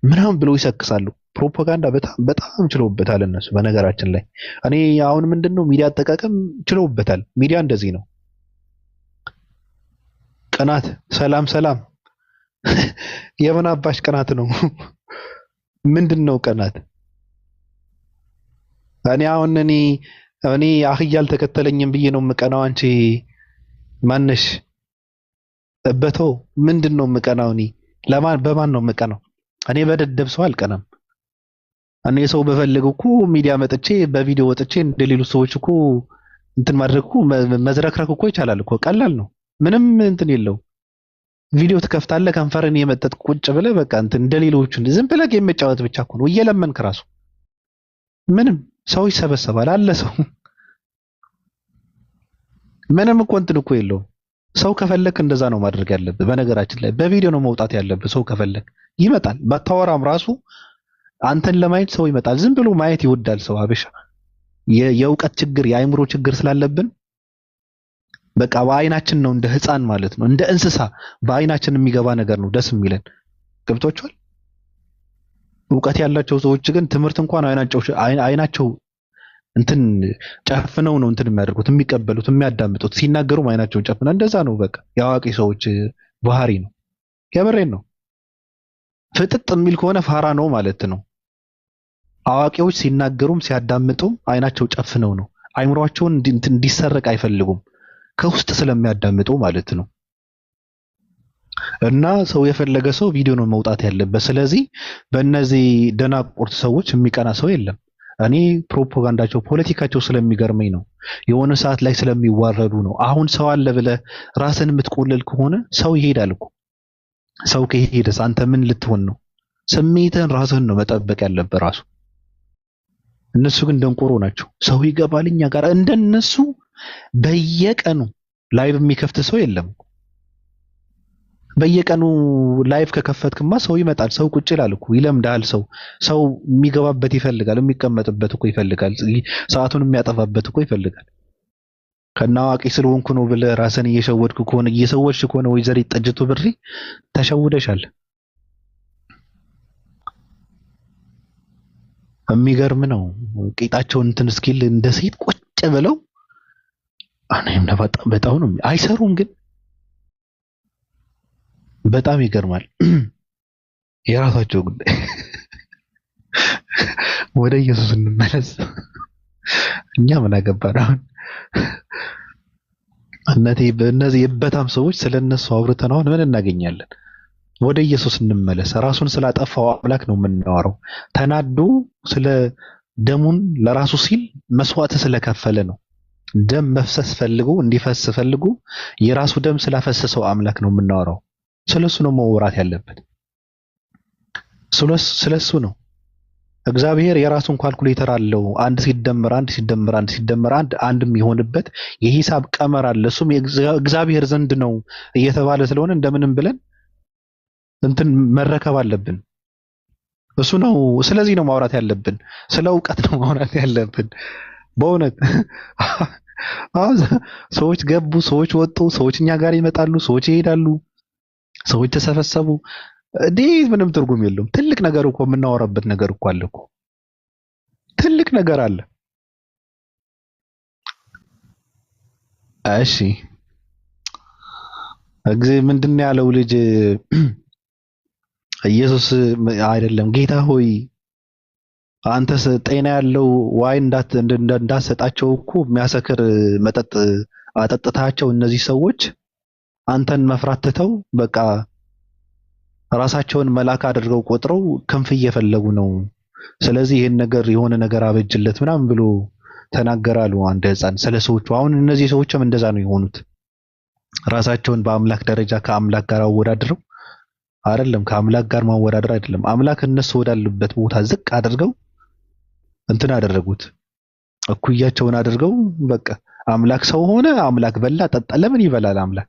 ምናምን ብለው ይሰክሳሉ። ፕሮፓጋንዳ በጣም ችለውበታል እነሱ። በነገራችን ላይ እኔ አሁን ምንድነው ሚዲያ አጠቃቀም ችለውበታል። ሚዲያ እንደዚህ ነው። ቅናት፣ ሰላም የምን አባሽ ቅናት ነው? ምንድነው ቅናት? እኔ አህያ አልተከተለኝም ብዬ ነው የምቀናው። አንቺ ማነሽ? እበተው ምንድነው የምቀናው? በማን ነው የምቀናው? እኔ በደደብ ሰው አልቀናም። እኔ ሰው በፈልግ እኮ ሚዲያ መጥቼ በቪዲዮ ወጥቼ እንደሌሉ ሰዎች እኮ እንትን ማድረግ እኮ መዝረክረክ እኮ ይቻላል እኮ። ቀላል ነው። ምንም እንትን የለው። ቪዲዮ ትከፍታለህ፣ ከንፈርን የመጠጥ ቁጭ ብለህ በቃ እንትን እንደሌሎቹ ዝም ብለህ የመጫወት ብቻ እኮ ነው። እየለመንክ ራሱ ምንም ሰው ይሰበሰባል አለ ሰው ምንም እኮ እንትን እኮ የለውም። ሰው ከፈለክ እንደዛ ነው ማድረግ ያለብህ። በነገራችን ላይ በቪዲዮ ነው መውጣት ያለብህ። ሰው ከፈለክ ይመጣል። ባታወራም ራሱ አንተን ለማየት ሰው ይመጣል። ዝም ብሎ ማየት ይወዳል ሰው። አበሻ የእውቀት ችግር የአይምሮ ችግር ስላለብን በቃ በአይናችን ነው እንደ ህፃን ማለት ነው፣ እንደ እንስሳ በአይናችን የሚገባ ነገር ነው ደስ የሚለን። ገብቷችኋል? እውቀት ያላቸው ሰዎች ግን ትምህርት እንኳን አይናቸው እንትን ጨፍነው ነው እንትን የሚያደርጉት የሚቀበሉት የሚያዳምጡት። ሲናገሩም አይናቸውን ጨፍነው እንደዛ ነው። በቃ የአዋቂ ሰዎች ባህሪ ነው። የምሬን ነው። ፍጥጥ የሚል ከሆነ ፋራ ነው ማለት ነው። አዋቂዎች ሲናገሩም ሲያዳምጡም አይናቸው ጨፍነው ነው። አይምሯቸውን እንዲሰረቅ አይፈልጉም ከውስጥ ስለሚያዳምጡ ማለት ነው። እና ሰው የፈለገ ሰው ቪዲዮ ነው መውጣት ያለበት። ስለዚህ በእነዚህ ደናቁርት ሰዎች የሚቀና ሰው የለም። እኔ ፕሮፓጋንዳቸው ፖለቲካቸው ስለሚገርመኝ ነው። የሆነ ሰዓት ላይ ስለሚዋረዱ ነው። አሁን ሰው አለ ብለህ ራስን የምትቆልል ከሆነ ሰው ይሄዳል እኮ። ሰው ከሄደስ አንተ ምን ልትሆን ነው? ስሜትህን ራስህን ነው መጠበቅ ያለበት ራሱ። እነሱ ግን ደንቆሮ ናቸው። ሰው ይገባል እኛ ጋር። እንደነሱ በየቀኑ ላይቭ የሚከፍት ሰው የለም። በየቀኑ ላይቭ ከከፈትክማ ሰው ይመጣል። ሰው ቁጭ ይላል እኮ ይለምዳል። ሰው የሚገባበት ይፈልጋል፣ የሚቀመጥበት እኮ ይፈልጋል፣ ሰዓቱን የሚያጠፋበት እኮ ይፈልጋል። ከናዋቂ ስለሆንኩ ነው ብለህ ራስን እየሸወድሽ ከሆነ ወይዘሪት ጠጅቱ ብሪ ተሸውደሻል። የሚገርም ነው። ቂጣቸውን እንትን እስኪል እንደ ሴት ቁጭ ብለው እኔም በጣም ነው አይሰሩም፣ ግን በጣም ይገርማል። የራሳቸው ጉዳይ ወደ ኢየሱስ እንመለስ። እኛ ምን አገባን አሁን? እነዚህ የበታም ሰዎች ስለነሱ አውርተን አሁን ምን እናገኛለን? ወደ ኢየሱስ እንመለስ። ራሱን ስላጠፋው አምላክ ነው የምናወራው። ተናዶ ስለ ደሙን ለራሱ ሲል መስዋዕት ስለከፈለ ነው። ደም መፍሰስ ፈልጎ እንዲፈስ ፈልጎ የራሱ ደም ስላፈሰሰው አምላክ ነው የምናወራው። ስለሱ ነው መወራት ያለበት። ስለሱ ነው። እግዚአብሔር የራሱን ካልኩሌተር አለው። አንድ ሲደመር አንድ ሲደመር አንድ ሲደመር አንድ የሚሆንበት የሂሳብ ቀመር አለ። እሱም እግዚአብሔር ዘንድ ነው እየተባለ ስለሆነ እንደምንም ብለን እንትን መረከብ አለብን። እሱ ነው። ስለዚህ ነው ማውራት ያለብን። ስለ እውቀት ነው ማውራት ያለብን። በእውነት ሰዎች ገቡ፣ ሰዎች ወጡ፣ ሰዎች እኛ ጋር ይመጣሉ፣ ሰዎች ይሄዳሉ፣ ሰዎች ተሰበሰቡ። እንዴት ምንም ትርጉም የለውም። ትልቅ ነገር እኮ የምናወራበት ነገር እኮ አለ እኮ። ትልቅ ነገር አለ። እሺ ምንድነው ያለው ልጅ? ኢየሱስ አይደለም ጌታ ሆይ አንተስ ጤና ያለው ዋይን እንዳትሰጣቸው እኮ የሚያሰክር መጠጥ አጠጥታቸው እነዚህ ሰዎች አንተን መፍራት ትተው በቃ ራሳቸውን መልአክ አድርገው ቆጥረው ክንፍ እየፈለጉ ነው። ስለዚህ ይሄን ነገር የሆነ ነገር አበጅለት ምናምን ብሎ ተናገራሉ። አንድ ሕፃን ስለ ሰዎቹ። አሁን እነዚህ ሰዎችም እንደዛ ነው የሆኑት። ራሳቸውን በአምላክ ደረጃ ከአምላክ ጋር አወዳድረው አይደለም፣ ከአምላክ ጋር ማወዳደር አይደለም፣ አምላክ እነሱ ወዳሉበት ቦታ ዝቅ አድርገው እንትን አደረጉት። እኩያቸውን አድርገው በቃ አምላክ ሰው ሆነ፣ አምላክ በላ ጠጣ። ለምን ይበላል አምላክ?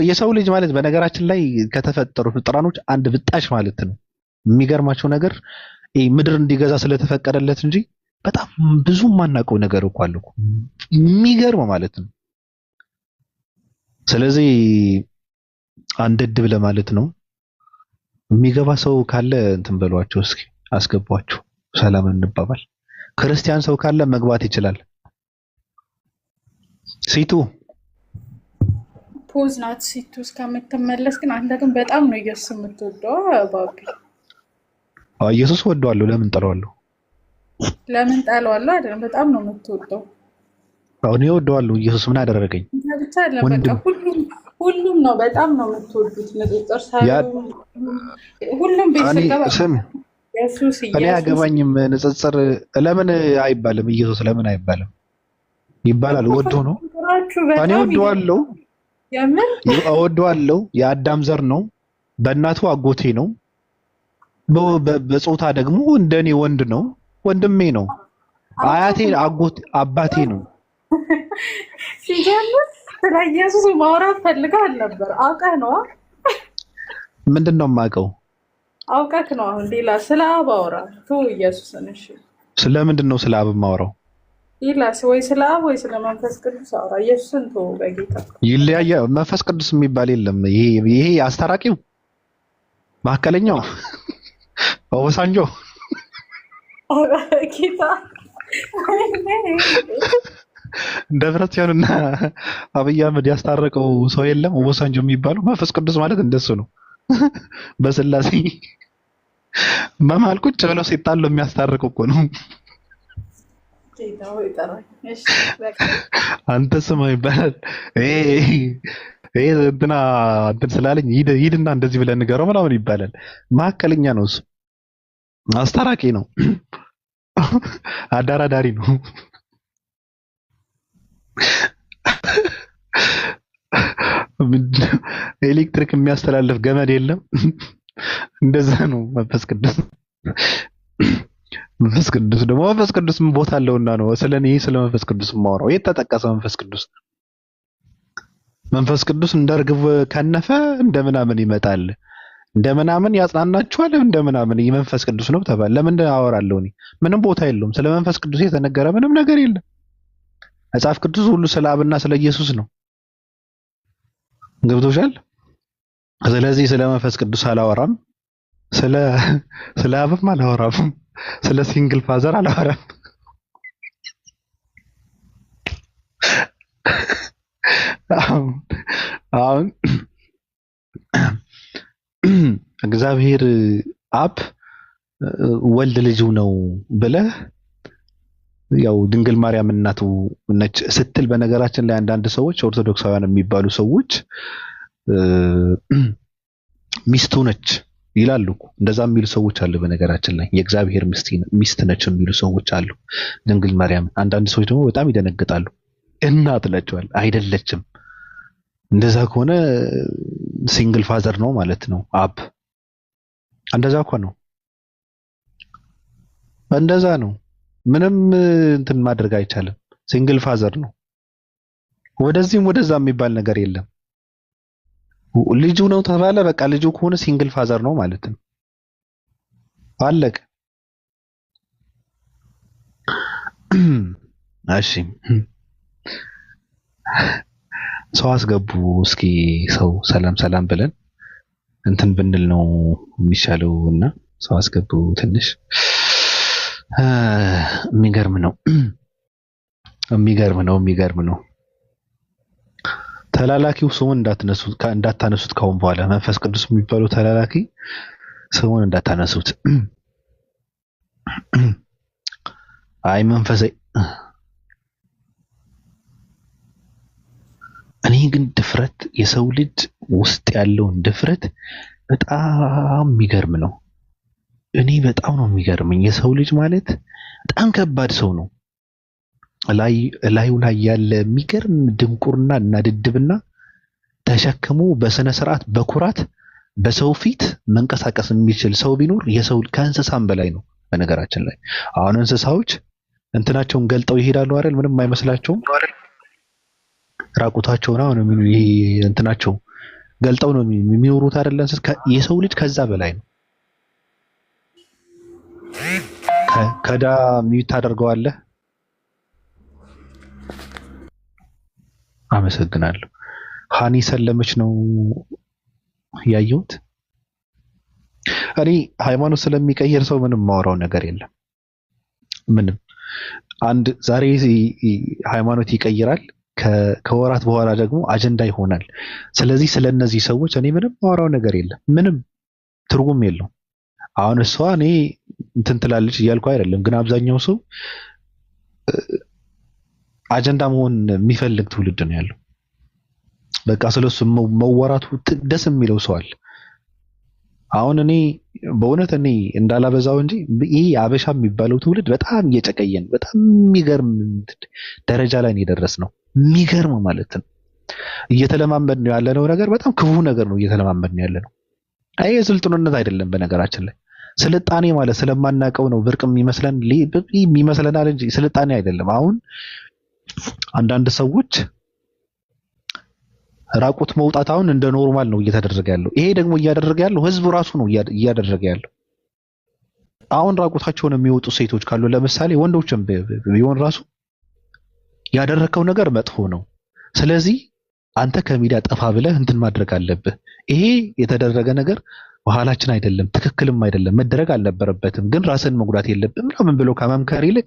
የሰው ልጅ ማለት በነገራችን ላይ ከተፈጠሩ ፍጥራኖች አንድ ብጣሽ ማለት ነው። የሚገርማቸው ነገር ምድር እንዲገዛ ስለተፈቀደለት እንጂ በጣም ብዙ የማናውቀው ነገር እኮ አለ እኮ የሚገርም ማለት ነው። ስለዚህ አንድ እድብ ለማለት ነው። የሚገባ ሰው ካለ እንትን በሏቸው እስኪ አስገቧቸው፣ ሰላም እንባባል። ክርስቲያን ሰው ካለ መግባት ይችላል። ሲቱ ፖዝ ናት። ሲቱ እስከምትመለስ ግን አንተ ግን በጣም ነው ኢየሱስ የምትወደው ባቢ። ኢየሱስ ወደዋለሁ፣ ለምን ጠለዋለሁ? ለምን ጠለዋለሁ አይደለም፣ በጣም ነው የምትወደው። እኔ ወደዋለሁ። ኢየሱስ ምን አደረገኝ? ብቻ ለበቃ ሁሉም ነው በጣም ነው የምትወዱት። ንጽጽር ሳይሆን ሁሉም ቤተሰብ ኢየሱስ እኔ አገባኝም። ንጽጽር ለምን አይባልም? ኢየሱስ ለምን አይባልም? ይባላል። ወዶ ነው። እኔ ወደዋለሁ፣ እወደዋለሁ። የአዳም ዘር ነው። በእናቱ አጎቴ ነው። በጾታ ደግሞ እንደኔ ወንድ ነው፣ ወንድሜ ነው። አያቴ አባቴ ነው። ሲጀምር ስለ ኢየሱስ ማውራት ፈልገህ አልነበር? አውቀህ ነው። ምንድን ነው የማውቀው? አውቀህ ነው። አሁን ሌላ ስለ አብ አውራ ተው ኢየሱስን። እሺ ስለምንድን ነው ስለ አብ የማወራው? ሌላ ወይ ስለ አብ ወይ ስለ መንፈስ ቅዱስ አውራ። ኢየሱስን ተው በጌታ። ይለያያል። መንፈስ ቅዱስ የሚባል የለም። ይሄ አስታራቂው ማዕከለኛው ኦባሳንጆ ጌታ ደብረጽዮንና አብይ አህመድ ያስታረቀው ሰው የለም። ኦባሳንጆ የሚባለው መንፈስ ቅዱስ ማለት እንደሱ ነው። በስላሴ በመሀል ቁጭ ብለው ሲጣሉ የሚያስታርቅ እኮ ነው። አንተ ስማ ይባላል። እንትን ስላለኝ ሂድና እንደዚህ ብለህ ንገረው ምናምን ይባላል። መካከለኛ ነው እሱ። አስታራቂ ነው። አዳራዳሪ ነው። ኤሌክትሪክ የሚያስተላልፍ ገመድ የለም። እንደዛ ነው መንፈስ ቅዱስ። መንፈስ ቅዱስ ደግሞ መንፈስ ቅዱስ ምን ቦታ አለውና ነው ስለኔ ስለ መንፈስ ቅዱስ የማወራው? የት ተጠቀሰ መንፈስ ቅዱስ? መንፈስ ቅዱስ እንደ ርግብ ከነፈ እንደምናምን ይመጣል፣ እንደምናምን ያጽናናችኋል፣ እንደምናምን የመንፈስ ቅዱስ ነው ተባለ። ለምን አወራለሁ እኔ? ምንም ቦታ የለውም። ስለ መንፈስ ቅዱስ የተነገረ ምንም ነገር የለም። መጽሐፍ ቅዱስ ሁሉ ስለ አብና ስለ ኢየሱስ ነው። ገብቶሻል? ስለዚህ ስለ መንፈስ ቅዱስ አላወራም፣ ስለ አብም አላወራም፣ ስለ ሲንግል ፋዘር አላወራም። አሁን እግዚአብሔር አብ ወልድ ልጁ ነው ብለህ ያው ድንግል ማርያም እናቱ ነች ስትል በነገራችን ላይ አንዳንድ ሰዎች ኦርቶዶክሳውያን የሚባሉ ሰዎች ሚስቱ ነች ይላሉ። እንደዛ የሚሉ ሰዎች አሉ። በነገራችን ላይ የእግዚአብሔር ሚስት ነች የሚሉ ሰዎች አሉ ድንግል ማርያም። አንዳንድ ሰዎች ደግሞ በጣም ይደነግጣሉ። እናት ነችዋል። አይደለችም። እንደዛ ከሆነ ሲንግል ፋዘር ነው ማለት ነው አብ። እንደዛ እኮ ነው። እንደዛ ነው። ምንም እንትን ማድረግ አይቻልም። ሲንግል ፋዘር ነው። ወደዚህም ወደዛ የሚባል ነገር የለም። ልጁ ነው ተባለ፣ በቃ ልጁ ከሆነ ሲንግል ፋዘር ነው ማለት ነው። አለቀ። እሺ ሰው አስገቡ እስኪ። ሰው ሰላም ሰላም ብለን እንትን ብንል ነው የሚሻለው እና ሰው አስገቡ ትንሽ የሚገርም ነው። የሚገርም ነው። ተላላኪው ስሙን እንዳታነሱት ካሁን በኋላ መንፈስ ቅዱስ የሚባለው ተላላኪ ስሙን እንዳታነሱት። አይ መንፈስ እኔ ግን ድፍረት የሰው ልጅ ውስጥ ያለውን ድፍረት በጣም የሚገርም ነው። እኔ በጣም ነው የሚገርመኝ። የሰው ልጅ ማለት በጣም ከባድ ሰው ነው። ላዩ ላይ ያለ የሚገርም ድንቁርና እና ድድብና ተሸክሞ በስነ ስርዓት በኩራት በሰው ፊት መንቀሳቀስ የሚችል ሰው ቢኖር የሰው ከእንስሳም በላይ ነው። በነገራችን ላይ አሁን እንስሳዎች እንትናቸውን ገልጠው ይሄዳሉ አይደል? ምንም አይመስላቸውም። ራቁታቸውን አሁን ይሄ እንትናቸው ገልጠው ነው የሚኖሩት አይደል? የሰው ልጅ ከዛ በላይ ነው። ከዳ ሚዩት ታደርገዋለህ። አመሰግናለሁ። ሃኒ ሰለመች ነው ያየሁት። እኔ ሃይማኖት ስለሚቀየር ሰው ምንም ማወራው ነገር የለም። ምንም አንድ ዛሬ ሃይማኖት ይቀይራል፣ ከወራት በኋላ ደግሞ አጀንዳ ይሆናል። ስለዚህ ስለነዚህ ሰዎች እኔ ምንም ማወራው ነገር የለም። ምንም ትርጉም የለውም። አሁን እሷ እኔ እንትን ትላለች እያልኩ አይደለም፣ ግን አብዛኛው ሰው አጀንዳ መሆን የሚፈልግ ትውልድ ነው ያለው። በቃ ስለሱ መወራቱ ደስ የሚለው ሰው አለ። አሁን እኔ በእውነት እኔ እንዳላበዛው እንጂ ይሄ አበሻ የሚባለው ትውልድ በጣም እየጨቀየን በጣም የሚገርም ደረጃ ላይ ነው የደረስነው። የሚገርም ማለት ነው። እየተለማመድ ነው ያለነው ነገር በጣም ክፉ ነገር ነው እየተለማመድ ነው ያለነው። አይ ስልጡንነት አይደለም። በነገራችን ላይ ስልጣኔ ማለት ስለማናውቀው ነው ብርቅ ይመስለናል እንጂ ስልጣኔ አይደለም። አሁን አንዳንድ ሰዎች ራቁት መውጣት አሁን እንደ ኖርማል ነው እየተደረገ ያለው። ይሄ ደግሞ እያደረገ ያለው ህዝቡ ራሱ ነው እያደረገ ያለው። አሁን ራቁታቸውን የሚወጡ ሴቶች ካሉ ለምሳሌ ወንዶችም ቢሆን ራሱ ያደረከው ነገር መጥፎ ነው። ስለዚህ አንተ ከሚዲያ ጠፋ ብለህ እንትን ማድረግ አለብህ። ይሄ የተደረገ ነገር ባህላችን አይደለም፣ ትክክልም አይደለም፣ መደረግ አልነበረበትም፣ ግን ራስን መጉዳት የለብም ምናምን ብሎ ከመምከር ይልቅ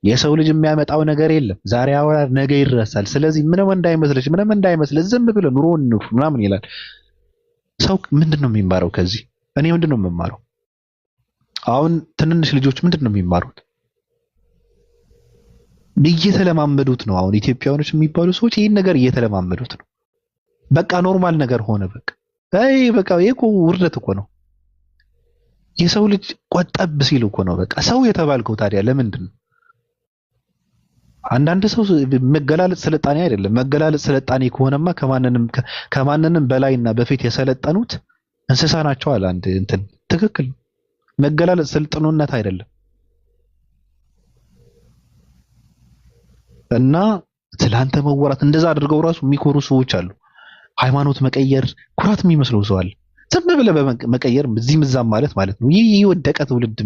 የሰው ልጅ የሚያመጣው ነገር የለም፣ ዛሬ ያወራል ነገ ይረሳል፣ ስለዚህ ምንም እንዳይመስልህ ዝም ብለህ ኑሮ ኑር ምናምን ይላል። ሰው ምንድን ነው የሚማረው ከዚህ? እኔ ምንድን ነው የምማረው? አሁን ትንንሽ ልጆች ምንድን ነው የሚማሩት? እየተለማመዱት ነው። አሁን ኢትዮጵያውያኖች የሚባሉ ሰዎች ይህን ነገር እየተለማመዱት ነው። በቃ ኖርማል ነገር ሆነ። በቃ ይሄ እኮ ውርደት እኮ ነው። የሰው ልጅ ቆጠብ ሲል እኮ ነው በቃ ሰው የተባልከው። ታዲያ ለምንድን ነው? አንዳንድ ሰው መገላለጽ ስልጣኔ አይደለም። መገላለጽ ስልጣኔ ከሆነማ ከማንንም በላይና በፊት የሰለጠኑት እንስሳ ናቸው አለ አንድ እንትን። ትክክል። መገላለጽ ስልጥኑነት አይደለም። እና ስለአንተ መወራት እንደዛ አድርገው ራሱ የሚኮሩ ሰዎች አሉ። ሃይማኖት መቀየር ኩራት የሚመስለው ሰው አለ። ዝም ብለህ በመቀየር እዚህም እዛም ማለት ነው። ይህ የወደቀ ትውልድ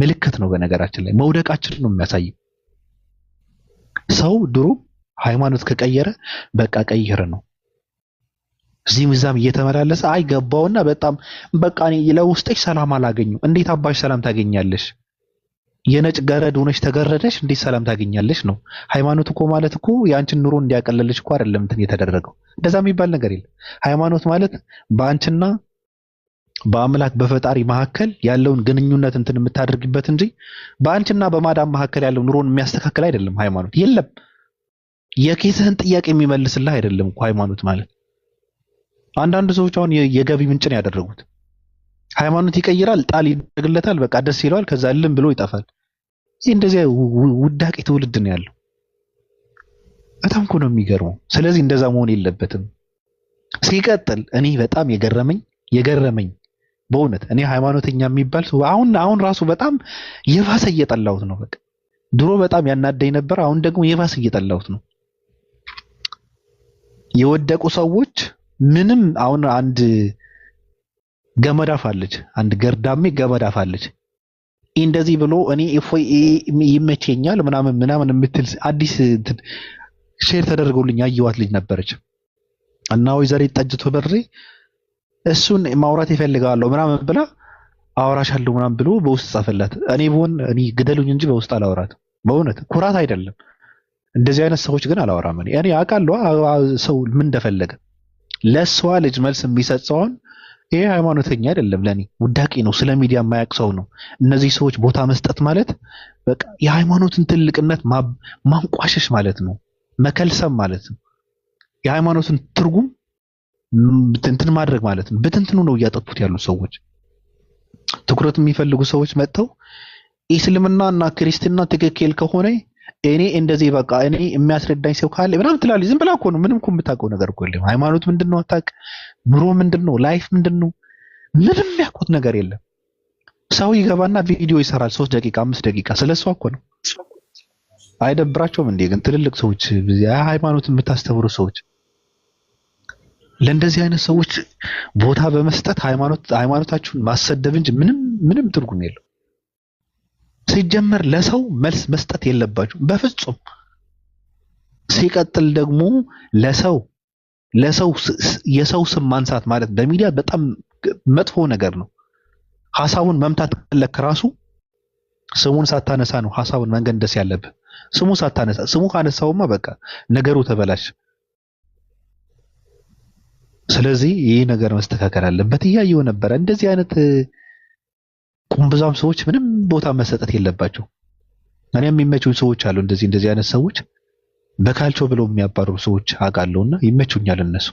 ምልክት ነው። በነገራችን ላይ መውደቃችን ነው የሚያሳየው። ሰው ድሮ ሃይማኖት ከቀየረ በቃ ቀየረ ነው። እዚህም እዛም እየተመላለሰ አይገባውና በጣም በቃ እኔ ለውስጥሽ ሰላም አላገኘው። እንዴት አባሽ ሰላም ታገኛለሽ? የነጭ ገረድ ሆነሽ ተገረደሽ እንዴት ሰላም ታገኛለሽ ነው። ሃይማኖት እኮ ማለት እኮ ያንቺን ኑሮ እንዲያቀለልሽ እኮ አይደለም እንትን የተደረገው። እንደዛ የሚባል ነገር የለም። ሃይማኖት ማለት በአንቺና በአምላክ በፈጣሪ መካከል ያለውን ግንኙነት እንትን የምታደርግበት እንጂ በአንቺና በማዳም መካከል ያለው ኑሮን የሚያስተካክል አይደለም። ሃይማኖት የለም። የኬስህን ጥያቄ የሚመልስልህ አይደለም እኮ ሃይማኖት ማለት። አንዳንድ ሰዎች አሁን የገቢ ምንጭን ያደረጉት ሃይማኖት ይቀይራል፣ ጣል ይደረግለታል፣ በቃ ደስ ይለዋል፣ ከዛ ልም ብሎ ይጠፋል። ይህ እንደዚህ ውዳቂ ትውልድ ነው ያለው። በጣም እኮ ነው የሚገርመው። ስለዚህ እንደዛ መሆን የለበትም። ሲቀጥል እኔ በጣም የገረመኝ በእውነት እኔ ሃይማኖተኛ የሚባል ሰው አሁን ራሱ በጣም የባሰ እየጠላሁት ነው። በቃ ድሮ በጣም ያናደኝ ነበር፣ አሁን ደግሞ የባሰ እየጠላሁት ነው። የወደቁ ሰዎች ምንም አሁን አንድ ገመዳፍ አለች፣ አንድ ገርዳሜ ገመዳፍ አለች። እንደዚህ ብሎ እኔ እፎይ ይመቸኛል ምናምን የምትል አዲስ ሼር ተደርጎልኝ ያየዋት ልጅ ነበረች እና ወይዘሪት ጠጅቶ በሬ እሱን ማውራት ይፈልጋለሁ ምናምን ብላ አወራሻለሁ ምናምን ብሎ በውስጥ ጻፈላት። እኔ ብሆን እኔ ግደሉኝ እንጂ በውስጥ አላወራትም። በእውነት ኩራት አይደለም። እንደዚህ አይነት ሰዎች ግን አላወራም። እኔ አውቃለሁ ሰው ምን እንደፈለገ። ለሷ ልጅ መልስ የሚሰጠውን ይሄ ሃይማኖተኛ አይደለም፣ ለኔ ውዳቂ ነው፣ ስለ ሚዲያ የማያውቅ ሰው ነው። እነዚህ ሰዎች ቦታ መስጠት ማለት በቃ የሃይማኖትን ትልቅነት ማንቋሸሽ ማለት ነው፣ መከልሰም ማለት ነው። የሃይማኖትን ትርጉም እንትን ማድረግ ማለት ነው። በትንትኑ ነው እያጠፉት ያሉ ሰዎች። ትኩረት የሚፈልጉ ሰዎች መጥተው እስልምናና ክርስትና ትክክል ከሆነ እኔ እንደዚህ በቃ እኔ የሚያስረዳኝ ሰው ካለ ምናምን ትላለች። ዝም ብላ እኮ ነው። ምንም እኮ የምታውቀው ነገር እኮ የለም። ሃይማኖት ምንድነው አታውቅ፣ ኑሮ ምንድነው፣ ላይፍ ምንድነው፣ ምንም የሚያውቁት ነገር የለም። ሰው ይገባና ቪዲዮ ይሰራል 3 ደቂቃ 5 ደቂቃ ስለሷ እኮ ነው። አይደብራቸውም እንዴ? ግን ትልልቅ ሰዎች ሃይማኖት የምታስተምሩ ሰዎች ለእንደዚህ አይነት ሰዎች ቦታ በመስጠት ሃይማኖታችሁን ማሰደብ እንጂ ምንም ትርጉም የለው። ሲጀመር ለሰው መልስ መስጠት የለባችሁ በፍጹም። ሲቀጥል ደግሞ ለሰው የሰው ስም ማንሳት ማለት በሚዲያ በጣም መጥፎ ነገር ነው። ሐሳቡን መምታት ከለክ ራሱ ስሙን ሳታነሳ ነው ሐሳቡን መንገንደስ ያለብህ። ስሙ ካነሳውማ በቃ ነገሩ ተበላሽ። ስለዚህ ይህ ነገር መስተካከል አለበት። እያየው ነበረ እንደዚህ አይነት ቁምብዛም ሰዎች ምንም ቦታ መሰጠት የለባቸው። እኔ የሚመቹኝ ሰዎች አሉ እንደዚህ አይነት ሰዎች በካልቾ ብለው የሚያባሩ ሰዎች አውቃለሁና ይመቹኛል እነሱ።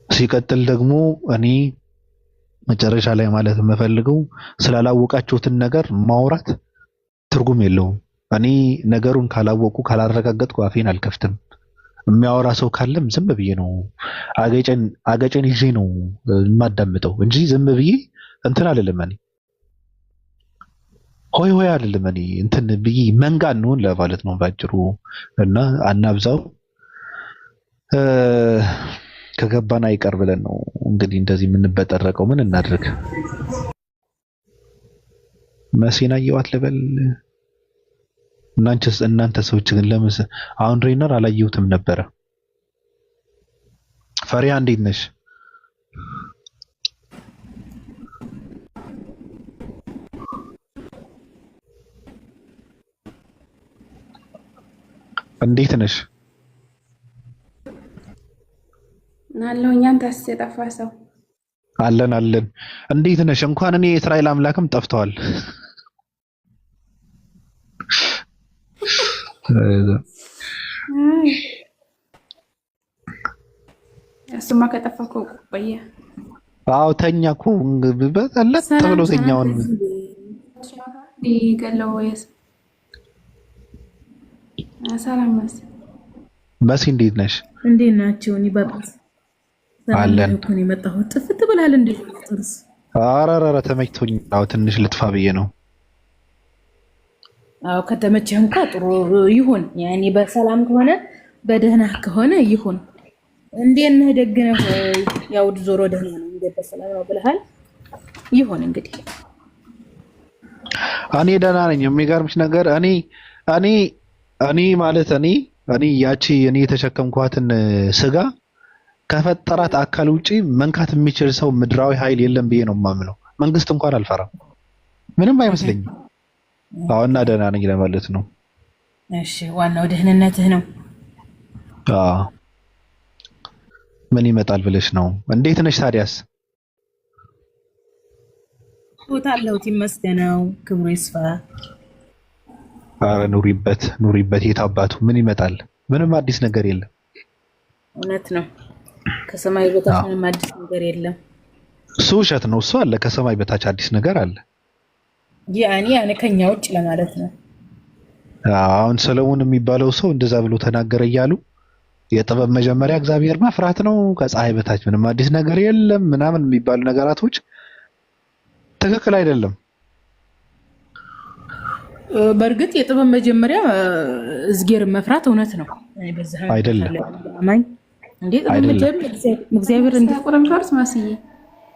ሲቀጥል ደግሞ እኔ መጨረሻ ላይ ማለት የምፈልገው ስላላወቃችሁትን ነገር ማውራት ትርጉም የለውም። እኔ ነገሩን ካላወቁ ካላረጋገጥኩ አፌን አልከፍትም። የሚያወራ ሰው ካለም ዝም ብዬ ነው አገጨን ይዤ ነው የማዳምጠው እንጂ ዝም ብዬ እንትን አይደለም። እኔ ሆይ አይደለም። እኔ እንትን ብዬ መንጋ ነው ለማለት ነው ባጭሩ። እና አናብዛው ከገባን አይቀር ብለን ነው እንግዲህ እንደዚህ የምንበጠረቀው። ምን እናድርግ? መሲና ይዋት ልበል። እናንተ ሰዎች ግን ለምን አሁን ሬነር አላየሁትም ነበረ። ፈሪያ እንዴት ነሽ? እንዴት ነሽ? ናለው እኛን ታስጠፋ ሰው አለን። እንዴት ነሽ? እንኳን እኔ የእስራኤል አምላክም ጠፍተዋል። እሱማ ከጠፋ እኮ ቆየ። አዎ ተኛ እኮ በጠለት ብሎ ተኛውን ይገለው ወይስ ሰላም መሲ እንዴት ነሽ? እንዴት ናችሁ? እኔ በጣም አለን እኮ ነው የመጣሁት። ጥፍት ብላል እንዴ? ጥርስ አራራራ ተመችቶኝ አዎ ትንሽ ልጥፋ ብዬ ነው። አዎ ከተመቸህ እንኳን ጥሩ ይሁን። ያኔ በሰላም ከሆነ በደህና ከሆነ ይሁን። እንዴት ነህ? ደግ ነህ? ያው ዞሮ ደህና ነው እንዴ? በሰላም ነው ብለሃል። ይሁን እንግዲህ እኔ ደህና ነኝ። የሚገርምሽ ነገር እኔ ማለት እኔ ያቺ እኔ የተሸከምኳትን ስጋ ከፈጠራት አካል ውጪ መንካት የሚችል ሰው ምድራዊ ኃይል የለም ብዬ ነው የማምነው። መንግስት እንኳን አልፈራም፣ ምንም አይመስለኝም። አዎና ደህና ነኝ ለማለት ነው። እሺ ዋናው ደህንነትህ ነው። ምን ይመጣል ብለሽ ነው? እንዴት ነሽ ታዲያስ? አለሁት ይመስገነው ክብሩ ይስፋ። ኧረ ኑሪበት የታባቱ ምን ይመጣል? ምንም አዲስ ነገር የለም። እውነት ነው። ከሰማይ በታች ምንም አዲስ ነገር የለም። እሱ ውሸት ነው። እሱ አለ ከሰማይ በታች አዲስ ነገር አለ። ያኔ ከኛ ውጭ ለማለት ነው። አሁን ሰለሞን የሚባለው ሰው እንደዛ ብሎ ተናገረ እያሉ የጥበብ መጀመሪያ እግዚአብሔር መፍራት ነው፣ ከፀሐይ በታች ምንም አዲስ ነገር የለም ምናምን የሚባሉ ነገራቶች ትክክል አይደለም። በእርግጥ የጥበብ መጀመሪያ እዝጌር መፍራት እውነት ነው። አይደለም አማኝ እንዴ ጥበብ መጀመሪያ እግዚአብሔር እንደቆረምታርስ ማስዬ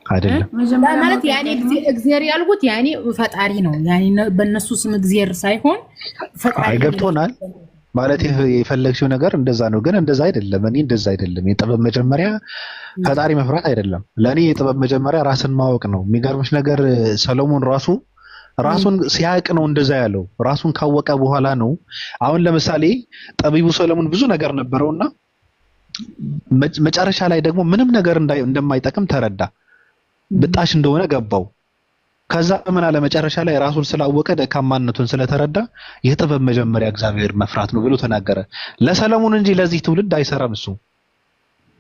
አይደለም ማለት ያኔ እግዚአብሔር ያልኩት ያኔ ፈጣሪ ነው። ያኔ በእነሱ ስም እግዚአብሔር ሳይሆን ፈጣሪ ገብቶናል ማለት የፈለግሽው ነገር እንደዛ ነው። ግን እንደዛ አይደለም። እኔ እንደዛ አይደለም። የጥበብ መጀመሪያ ፈጣሪ መፍራት አይደለም። ለኔ የጥበብ መጀመሪያ ራስን ማወቅ ነው። የሚገርምሽ ነገር ሰሎሞን ራሱን ሲያውቅ ነው እንደዛ ያለው። ራሱን ካወቀ በኋላ ነው። አሁን ለምሳሌ ጠቢቡ ሰሎሞን ብዙ ነገር ነበረውና መጨረሻ ላይ ደግሞ ምንም ነገር እንደማይጠቅም ተረዳ። ብጣሽ እንደሆነ ገባው። ከዛ ምን አለ መጨረሻ ላይ ራሱን ስላወቀ ደካማነቱን ስለተረዳ የጥበብ መጀመሪያ እግዚአብሔር መፍራት ነው ብሎ ተናገረ። ለሰሎሞን እንጂ ለዚህ ትውልድ አይሰራም። እሱ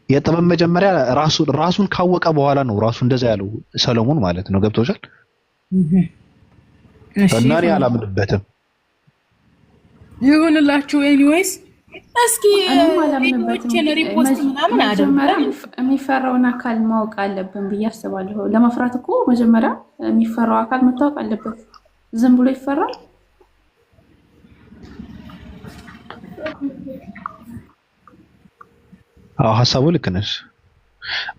የጥበብ መጀመሪያ ራሱን ካወቀ በኋላ ነው ራሱ እንደዛ ያለው ሰሎሞን ማለት ነው። ገብቶሻል? እና እኔ አላምንበትም። ይሁንላችሁ። ኤኒዌይስ እስኪ ቪዲዮችን ሪፖስት ምናምን መጀመሪያ የሚፈራውን አካል ማወቅ አለብን ብዬ አስባለሁ። ለመፍራት እኮ መጀመሪያ የሚፈራው አካል መታወቅ አለበት። ዝም ብሎ ይፈራል? አዎ ሐሳቡ ልክ ነሽ።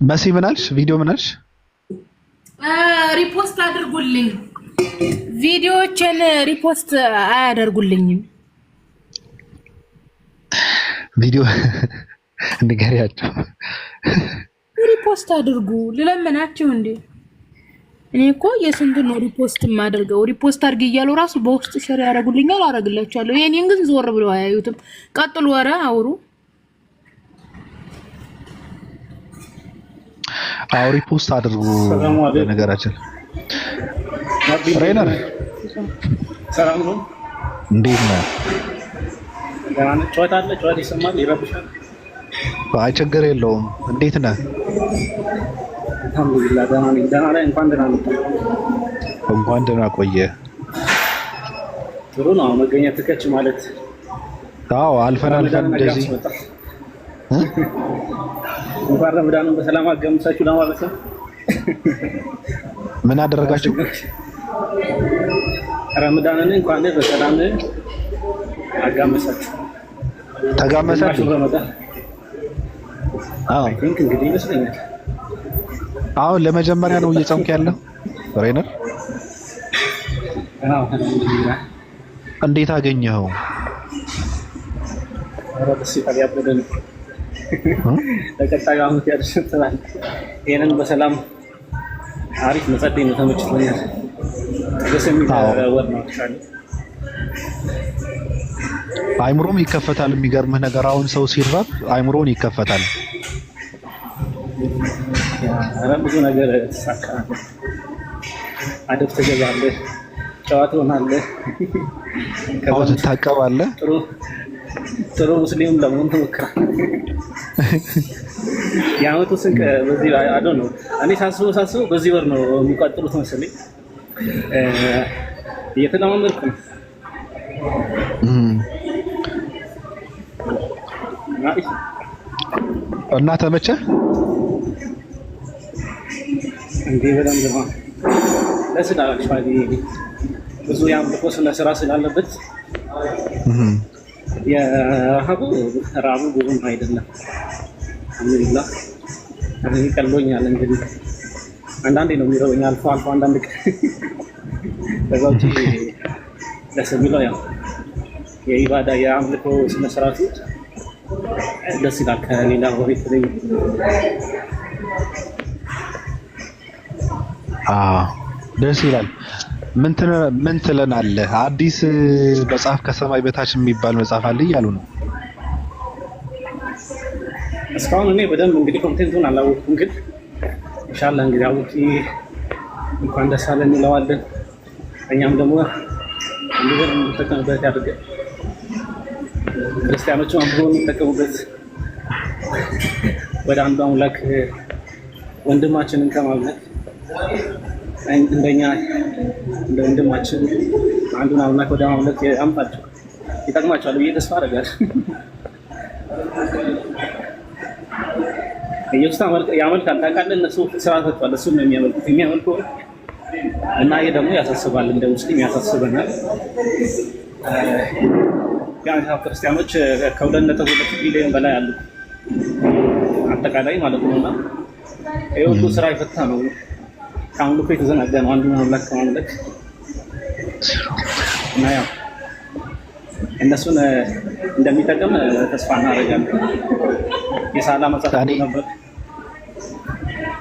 መሲ ምን አልሽ? ቪዲዮ ምን አልሽ? ሪፖስት አድርጉልኝ። ቪዲዮዎችን ሪፖስት አያደርጉልኝም። ቪዲዮ ንገሪያቸው ሪፖስት አድርጉ ልለምናችሁ እንዴ። እኔ እኮ የስንቱን ነው ሪፖስት የማደርገው። ሪፖስት አድርግ እያሉ ራሱ በውስጥ ሼር ያደርጉልኛል፣ አደርግላችኋለሁ። የኔን ግን ዞር ብለው አያዩትም። ቀጥሉ፣ ወረ አውሩ። አዎ ሪፖስት አድርጉ። ነገራችን ሬነር ሰላም ነው። እንዴት ነው? ጨዋታ አለ። ጨዋታ ይሰማል፣ ይረብሻል። አይ ችግር የለውም። እንዴት ነህ? አልሐምዱሊላህ ደህና ነኝ። ደህና ላይ እንኳን ደህና መጣ። እንኳን ደህና ቆየ። ጥሩ ነው መገኘት ከች ማለት። አዎ አልፈናል እንደዚህ እንኳን ረመዳንን በሰላም አገምሳችሁ ለማለት ነው። ምን አደረጋችሁ? ረመዳንን እንኳን በሰላም አጋመሳችሁ። ተጋመሳችሁ? ረመዳን አዎ እንግዲህ ይመስለኛል። አሁን ለመጀመሪያ ነው እየጾምክ ያለው ሬነር? አዎ አልሐምዱሊላህ። እንዴት አገኘኸው? ረብሲ ታዲያበደን ለቀጣዩ ዓመት ያደርሰናል። ይሄንን በሰላም አሪፍ መጸደይ ነው። ተመችቶኛል። ደስ የሚል ወር ነው። አይምሮም ይከፈታል። የሚገርምህ ነገር አሁን ሰው ሲራብ አይምሮን ይከፈታል። ብዙ ነገር ተሳካለ። አደብ ተገዛለህ፣ ጨዋ ትሆናለህ፣ አሁን ትታቀባለህ። ጥሩ ሙስሊም ለመሆን ትሞክራለህ። የዓመቱ ስንቅ በዚህ አዶ ነው። እኔ ሳስበው በዚህ ወር ነው የሚቀጥሉት መሰለኝ። እየተለማመድኩ ነው። እና ተመቸህ እንዴ? በደንብ ነው። ለስላላችኋል ብዙ የአምልኮ ስነ ስራ ስላለበት የረሃቡ ብዙም አይደለም። አልሐምዱሊላህ ቀሎኛል። እንግዲህ አንዳንዴ ነው የሚረበኝ፣ አልፎ አንዳንድ ቀን። ከዛ ውጪ ደስ የሚለው ያው የኢባዳ የአምልኮ ስነ ስርዓቱ ደስ ይላል። ከሌላ ወሬት ላይ ደስ ይላል። ምን ትለናለህ? አዲስ መጽሐፍ ከሰማይ በታች የሚባል መጽሐፍ አለ እያሉ ነው። እስካሁን እኔ በደንብ እንግዲህ ኮንቴንቱን አላወቅኩም፣ ግን ኢንሻአላህ እንግዲህ አውቂ እንኳን ደስ አለን እንለዋለን። እኛም ደግሞ እንደዚህ እንጠቀምበት ያድርገን። ክርስቲያኖችም አብረው እንጠቀሙበት። ወደ አንዱ አምላክ ወንድማችንን ከማምለክ እንደኛ እንደ ወንድማችን አንዱን አምላክ ወደ ማምለክ ያምጣቸው፣ ይጠቅማቸዋል ብዬ ተስፋ አደርጋለሁ። ኢየሱስ ያመልካል ታውቃለህ። እነሱ ስራ ፈጥቷል፣ እሱን ነው የሚያመልኩ እና ይሄ ደግሞ ያሳስባል፣ እንደ ሙስሊም ያሳስበናል። ቢያንስ ክርስቲያኖች ከ2.2 ቢሊዮን በላይ አሉ አጠቃላይ ማለት ነውና ይሄ ሁሉ ስራ ይፈታ ነው። ከአምልኮ የተዘናጋ ነው አንዱን አምላክ ከማምለክ እና ያው እነሱን እንደሚጠቅም ተስፋ እናደርጋለን። የሳላ መጽሐፍ ነበር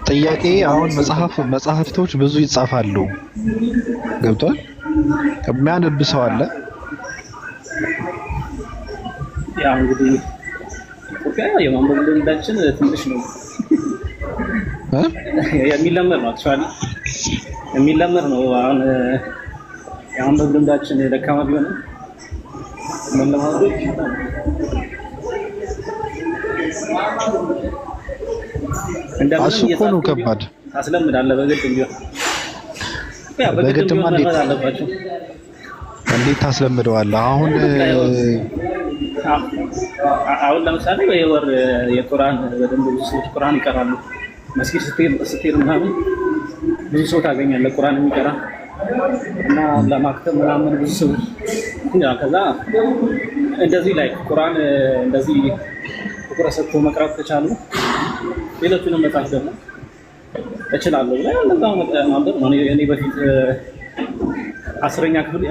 ጥያቄ። አሁን መጽሐፍቶች ብዙ ይጻፋሉ፣ ገብቷል? የሚያነብ ሰው አለ? ያው እንግዲህ ኢትዮጵያ የማንበብ ልምዳችን ትንሽ ነው። የሚለመድ ነው አክቹዋሊ የሚለመድ ነው። አሁን የማንበብ ልምዳችን ደካማ ቢሆንም መለማመዶች እንደምን እኮ ከባድ ታስለምዳለህ። በግድ ቢሆን ያ በግድ መለመድ አለባቸው። እንዴት ታስለምደዋለህ? አሁን ለምሳሌ በየወር የቁርአን በደንብ ብዙ ሰዎች ቁርአን ይቀራሉ። መስጊድ ስትሄድ ምናምን ብዙ ሰው ታገኛለህ ቁርአን የሚቀራ እና ለማክተም ምናምን ብዙ ሰው ከዛ እንደዚህ ላይ ቁርአን እንደዚህ ትኩረት ሰጥቶ መቅራት ከቻሉ ሌሎቹንም መጽሐፍ ደግሞ እችላለሁ ብላ ማንበብ ነው። እኔ በፊት 10ኛ ክፍል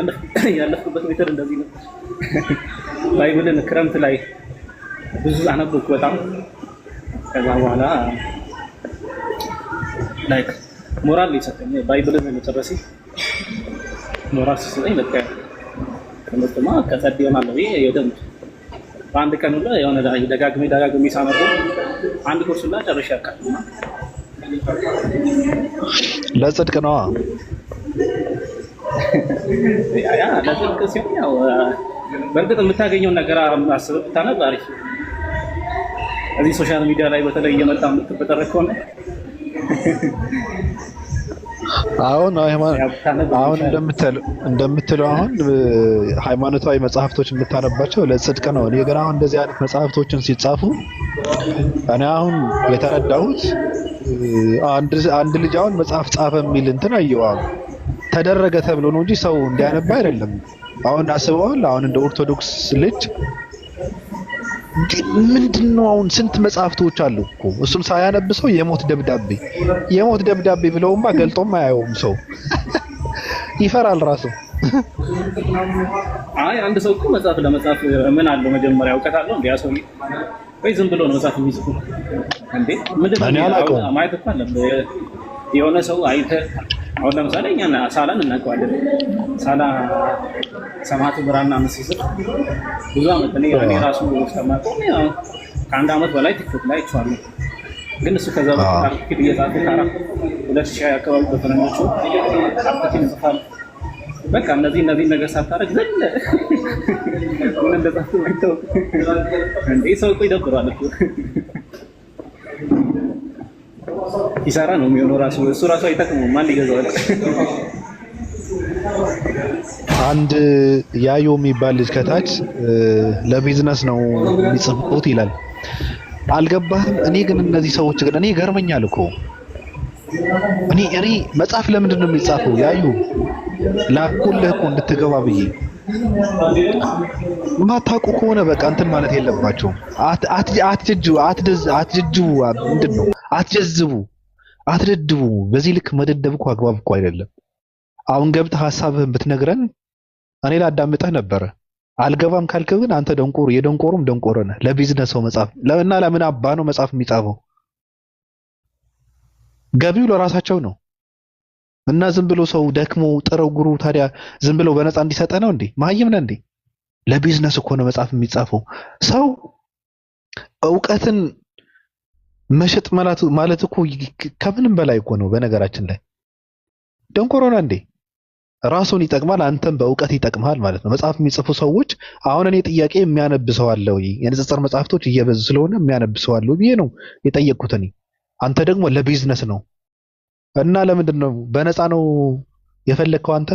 ያለፍኩበት ሜትር እንደዚህ ነው። ባይብልን ክረምት ላይ ብዙ አነበብኩ በጣም። ከዛ በኋላ ላይክ ሞራል ሊሰጠኝ ባይብልን መጨረሴ ሞራል ሲሰጠኝ በቃ ከመጥማ ከጸድ ይሆናል ነው የደምት በአንድ ቀን ሁሉ የሆነ ደጋግሜ ሳነበው አንድ ኮርስ ሁላ ጨርሼ አውቃለሁ። ለጽድቅ ነው ያ ለጽድቅ ሲሆን ያው በእርግጥ የምታገኘውን ነገር አስበህ ብታነብ አሪፍ። እዚህ ሶሻል ሚዲያ ላይ በተለይ እየመጣ የምትበጠረቅ ከሆነ አሁን እንደምትለው አሁን ሃይማኖታዊ መጽሐፍቶች የምታነባቸው ለጽድቅ ነው። እኔ ግን አሁን እንደዚህ አይነት መጽሐፍቶችን ሲጻፉ እኔ አሁን የተረዳሁት አንድ ልጅ አሁን መጽሐፍ ጻፈ የሚል እንትን አየዋል ተደረገ ተብሎ ነው እንጂ ሰው እንዲያነባ አይደለም። አሁን አስበዋል። አሁን እንደ ኦርቶዶክስ ልጅ ምንድነው አሁን ስንት መጽሐፍቶች አሉ እኮ እሱም ሳያነብ ሰው የሞት ደብዳቤ ብለውማ ገልጦም አያየውም ሰው ይፈራል ራሱ። አይ አንድ ሰው እኮ መጽሐፍ ለመጻፍ ምን አለው መጀመሪያ እውቀት አለው እንዴ? ሰው ወይ ዝም ብሎ ነው መጽሐፍ የሚጽፉ እንዴ? ምንድነው ማየት እኮ አለብህ። የሆነ ሰው አይተህ አሁን ለምሳሌ እኛና ሳላን እናውቀዋለን። ሳላ ሰማዕቱ ብራና መስይዝ ብዙ አመት እኔ ራሱ ተማርኩኝ። ከአንድ አመት በላይ ቲክቶክ ላይ አይቼዋለሁ። ግን እሱ ከዛ በፊት አርቲክል እየጻፈ ካራ 2000 አካባቢ በፈረንጆቹ አርቲክል ይጽፋል። በቃ እነዚህ ነገር ሳታረግ ዘለ ምን እንደጻፈ አይተው እንዴ ሰው እኮ ይደብራል እኮ ይሰራ ነው የሚሆነው። እሱ ራሱ አይጠቅመውም። ማን ይገዛዋል? አንድ ያዩ የሚባል ልጅ ከታች ለቢዝነስ ነው የሚጽፉት ይላል። አልገባህም? እኔ ግን እነዚህ ሰዎች ግን እኔ ገርመኛል እኮ እኔ መጽሐፍ ለምንድን ነው የሚጻፈው? ያዩ ላኩልህ እኮ እንድትገባ ብዬ ማታውቁ ከሆነ በቃ እንትን ማለት የለባቸውም። ምንድነው አትደድቡ። በዚህ ልክ መደደብ እኮ አግባብ እኮ አይደለም። አሁን ገብተህ ሐሳብህን ብትነግረን እኔ ላዳምጠህ ነበረ። አልገባም ካልክ ግን አንተ ደንቆሮ የደንቆሮም ደንቆሮ ነህ። ለቢዝነስ ሰው መጽሐፍ ለምን አባ ነው መጽሐፍ የሚጻፈው? ገቢው ለራሳቸው ነው እና ዝም ብሎ ሰው ደክሞ ጥረው ጉሩ ታዲያ ዝም ብሎ በነፃ እንዲሰጠ ነው እንዴ? ማይም ነህ እንዴ? ለቢዝነስ እኮ ነው መጽሐፍ የሚጻፈው። ሰው እውቀትን መሸጥ ማለት እኮ ከምንም በላይ እኮ ነው በነገራችን ላይ ደንቆሮና እንዴ? ራሱን ይጠቅማል፣ አንተም በእውቀት ይጠቅማል ማለት ነው። መጽሐፍ የሚጽፉ ሰዎች አሁን እኔ ጥያቄ የሚያነብሰው አለ ወይ? የንጽጽር መጽሐፍቶች እየበዙ ስለሆነ የሚያነብሰው አለ ብዬ ነው የጠየቅኩት እኔ። አንተ ደግሞ ለቢዝነስ ነው እና ለምንድን ነው በነፃ ነው የፈለግከው አንተ?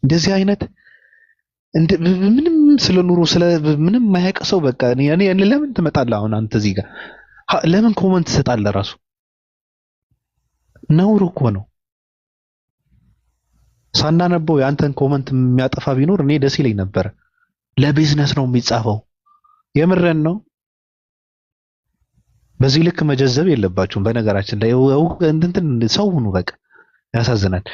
እንደዚህ አይነት ምንም ስለ ኑሮ ስለ ምንም ማያውቅ ሰው በቃ እኔ ለምን ትመጣለህ አሁን አንተ እዚህ ጋር ለምን ኮመንት ትሰጣለህ? ራሱ ነውር እኮ ነው። ሳናነበው የአንተን ኮመንት የሚያጠፋ ቢኖር እኔ ደስ ይለኝ ነበር። ለቢዝነስ ነው የሚጻፈው። የምረን ነው። በዚህ ልክ መጀዘብ የለባችሁም። በነገራችን ላይ እንትን ሰው ሁኑ። በቃ ያሳዝናል።